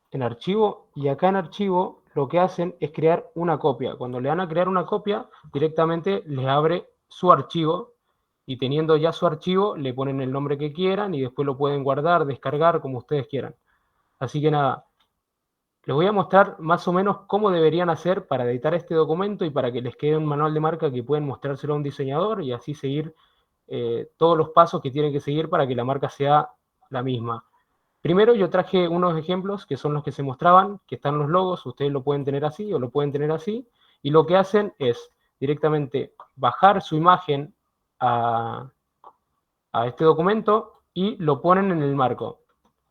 en archivo, y acá en archivo lo que hacen es crear una copia. Cuando le dan a crear una copia, directamente les abre su archivo, y teniendo ya su archivo, le ponen el nombre que quieran y después lo pueden guardar, descargar, como ustedes quieran. Así que nada, les voy a mostrar más o menos cómo deberían hacer para editar este documento y para que les quede un manual de marca que pueden mostrárselo a un diseñador y así seguir todos los pasos que tienen que seguir para que la marca sea la misma. Primero yo traje unos ejemplos que son los que se mostraban, que están los logos, ustedes lo pueden tener así o lo pueden tener así, y lo que hacen es directamente bajar su imagen a este documento y lo ponen en el marco.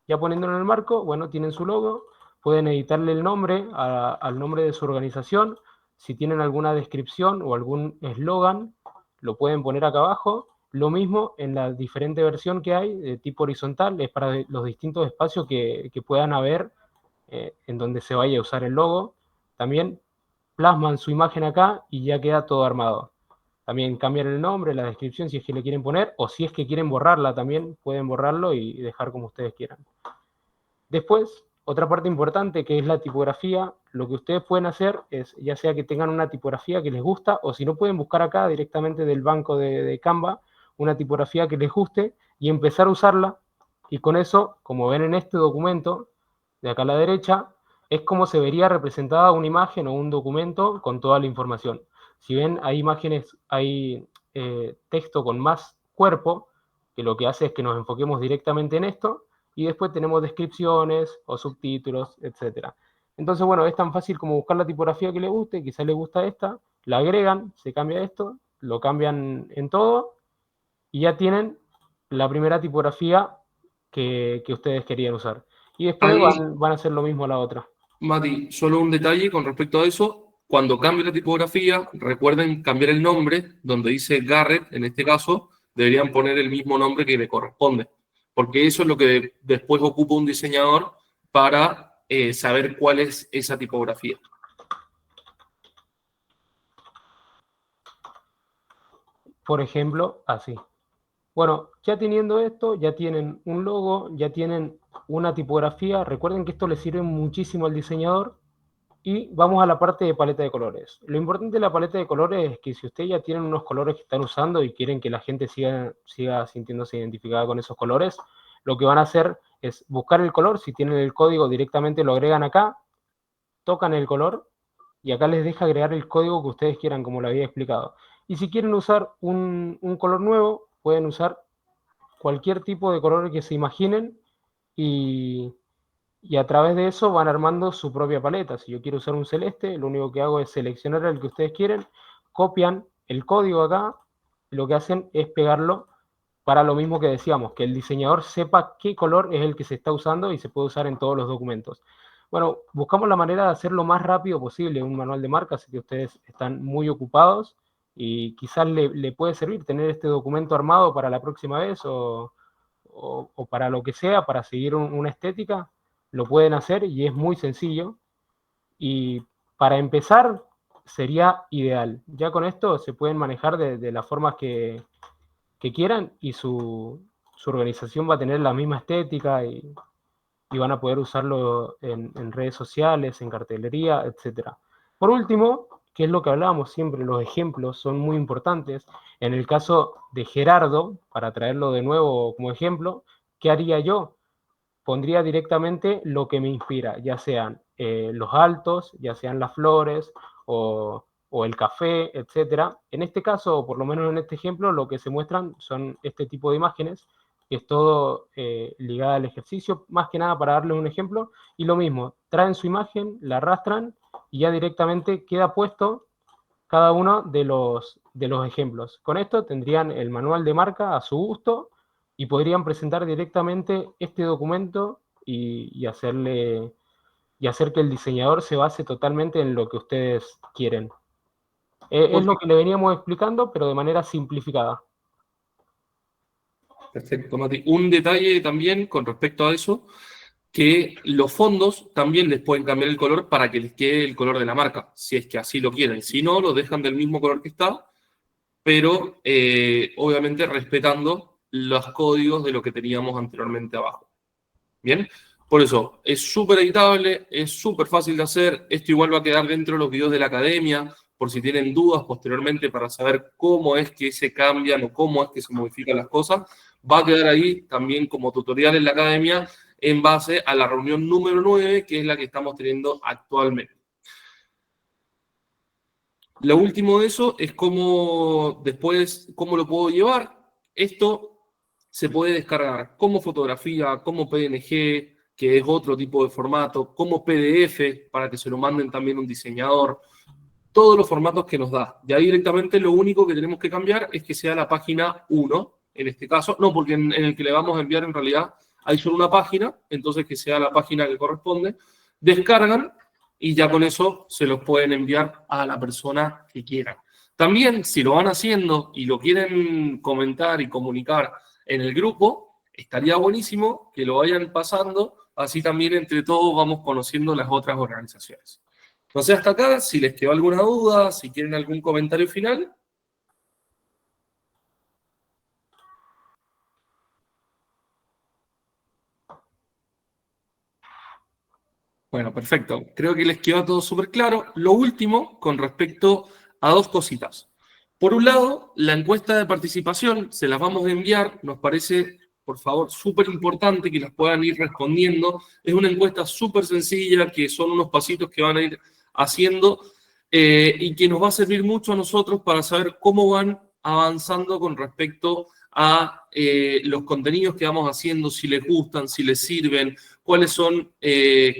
Ya poniéndolo en el marco, bueno, tienen su logo, pueden editarle el nombre al nombre de su organización. Si tienen alguna descripción o algún eslogan, lo pueden poner acá abajo. Lo mismo en la diferente versión que hay, de tipo horizontal, es para los distintos espacios que puedan haber en donde se vaya a usar el logo. También plasman su imagen acá y ya queda todo armado. También cambian el nombre, la descripción si es que le quieren poner, o si es que quieren borrarla también, pueden borrarlo y dejar como ustedes quieran. Después, otra parte importante que es la tipografía, lo que ustedes pueden hacer es, ya sea que tengan una tipografía que les gusta, o si no pueden buscar acá directamente del banco de Canva, una tipografía que les guste y empezar a usarla, y con eso, como ven en este documento, de acá a la derecha, es como se vería representada una imagen o un documento con toda la información. Si ven, hay imágenes, hay texto con más cuerpo, que lo que hace es que nos enfoquemos directamente en esto, y después tenemos descripciones o subtítulos, etc. Entonces, bueno, es tan fácil como buscar la tipografía que le guste, quizás le gusta esta, la agregan, se cambia esto, lo cambian en todo, y ya tienen la primera tipografía que ustedes querían usar. Y después Ahí, van a hacer lo mismo a la otra. Mati, solo un detalle con respecto a eso. Cuando cambie la tipografía, recuerden cambiar el nombre, donde dice Garrett, en este caso, deberían poner el mismo nombre que le corresponde, porque eso es lo que después ocupa un diseñador para saber cuál es esa tipografía. Por ejemplo, así. Bueno, ya teniendo esto, ya tienen un logo, ya tienen una tipografía. Recuerden que esto le sirve muchísimo al diseñador. Y vamos a la parte de paleta de colores. Lo importante de la paleta de colores es que si ustedes ya tienen unos colores que están usando y quieren que la gente siga sintiéndose identificada con esos colores, lo que van a hacer es buscar el color. Si tienen el código, directamente lo agregan acá, tocan el color y acá les deja agregar el código que ustedes quieran, como lo había explicado. Y si quieren usar un color nuevo, pueden usar cualquier tipo de color que se imaginen y a través de eso van armando su propia paleta. Si yo quiero usar un celeste, lo único que hago es seleccionar el que ustedes quieren, copian el código acá, y lo que hacen es pegarlo para lo mismo que decíamos, que el diseñador sepa qué color es el que se está usando y se puede usar en todos los documentos. Bueno, buscamos la manera de hacerlo lo más rápido posible, un manual de marca, así que ustedes están muy ocupados y quizás le puede servir tener este documento armado para la próxima vez o para lo que sea, para seguir una estética. Lo pueden hacer y es muy sencillo. Y para empezar sería ideal. Ya con esto se pueden manejar de las formas que quieran y su organización va a tener la misma estética y van a poder usarlo en redes sociales, en cartelería, etc. Por último, que es lo que hablábamos siempre, los ejemplos son muy importantes. En el caso de Gerardo, para traerlo de nuevo como ejemplo, ¿qué haría yo? Pondría directamente lo que me inspira, ya sean los altos, ya sean las flores o el café, etc. En este caso, o por lo menos en este ejemplo, lo que se muestran son este tipo de imágenes, que es todo ligado al ejercicio, más que nada para darles un ejemplo. Y lo mismo, traen su imagen, la arrastran y ya directamente queda puesto cada uno de los ejemplos. Con esto tendrían el manual de marca a su gusto y podrían presentar directamente este documento y hacer que el diseñador se base totalmente en lo que ustedes quieren. Es lo que le veníamos explicando, pero de manera simplificada. Perfecto, Mati. Un detalle también con respecto a eso, que los fondos también les pueden cambiar el color para que les quede el color de la marca, si es que así lo quieren. Si no, lo dejan del mismo color que está, pero obviamente respetando los códigos de lo que teníamos anteriormente abajo. ¿Bien? Por eso, es súper editable, es súper fácil de hacer. Esto igual va a quedar dentro de los videos de la academia, por si tienen dudas posteriormente para saber cómo es que se cambian o cómo es que se modifican las cosas. Va a quedar ahí también como tutorial en la academia en base a la reunión número 9, que es la que estamos teniendo actualmente. Lo último de eso es cómo después, cómo lo puedo llevar. Esto se puede descargar como fotografía, como PNG, que es otro tipo de formato, como PDF, para que se lo manden también un diseñador. Todos los formatos que nos da. De ahí directamente lo único que tenemos que cambiar es que sea la página 1, en este caso. No, porque en el que le vamos a enviar en realidad hay solo una página, entonces que sea la página que corresponde. Descargan y ya con eso se los pueden enviar a la persona que quieran. También, si lo van haciendo y lo quieren comentar y comunicar en el grupo, estaría buenísimo que lo vayan pasando, así también entre todos vamos conociendo las otras organizaciones. No sé, hasta acá, si les quedó alguna duda, si quieren algún comentario final. Bueno, perfecto. Creo que les quedó todo súper claro. Lo último, con respecto a dos cositas. Por un lado, la encuesta de participación se las vamos a enviar. Nos parece por favor, súper importante que las puedan ir respondiendo. Es una encuesta súper sencilla, que son unos pasitos que van a ir haciendo y que nos va a servir mucho a nosotros para saber cómo van avanzando con respecto a los contenidos que vamos haciendo, si les gustan, si les sirven, cuáles son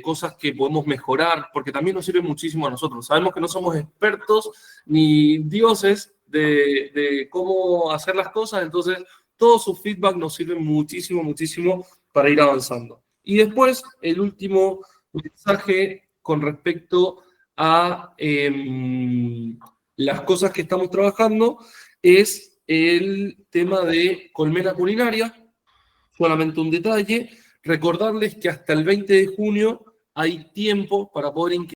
cosas que podemos mejorar, porque también nos sirve muchísimo a nosotros. Sabemos que no somos expertos ni dioses de cómo hacer las cosas, entonces todo su feedback nos sirve muchísimo, muchísimo para ir avanzando. Y después, el último mensaje con respecto a las cosas que estamos trabajando es el tema de Colmena Culinaria. Solamente un detalle, recordarles que hasta el 20 de junio hay tiempo para poder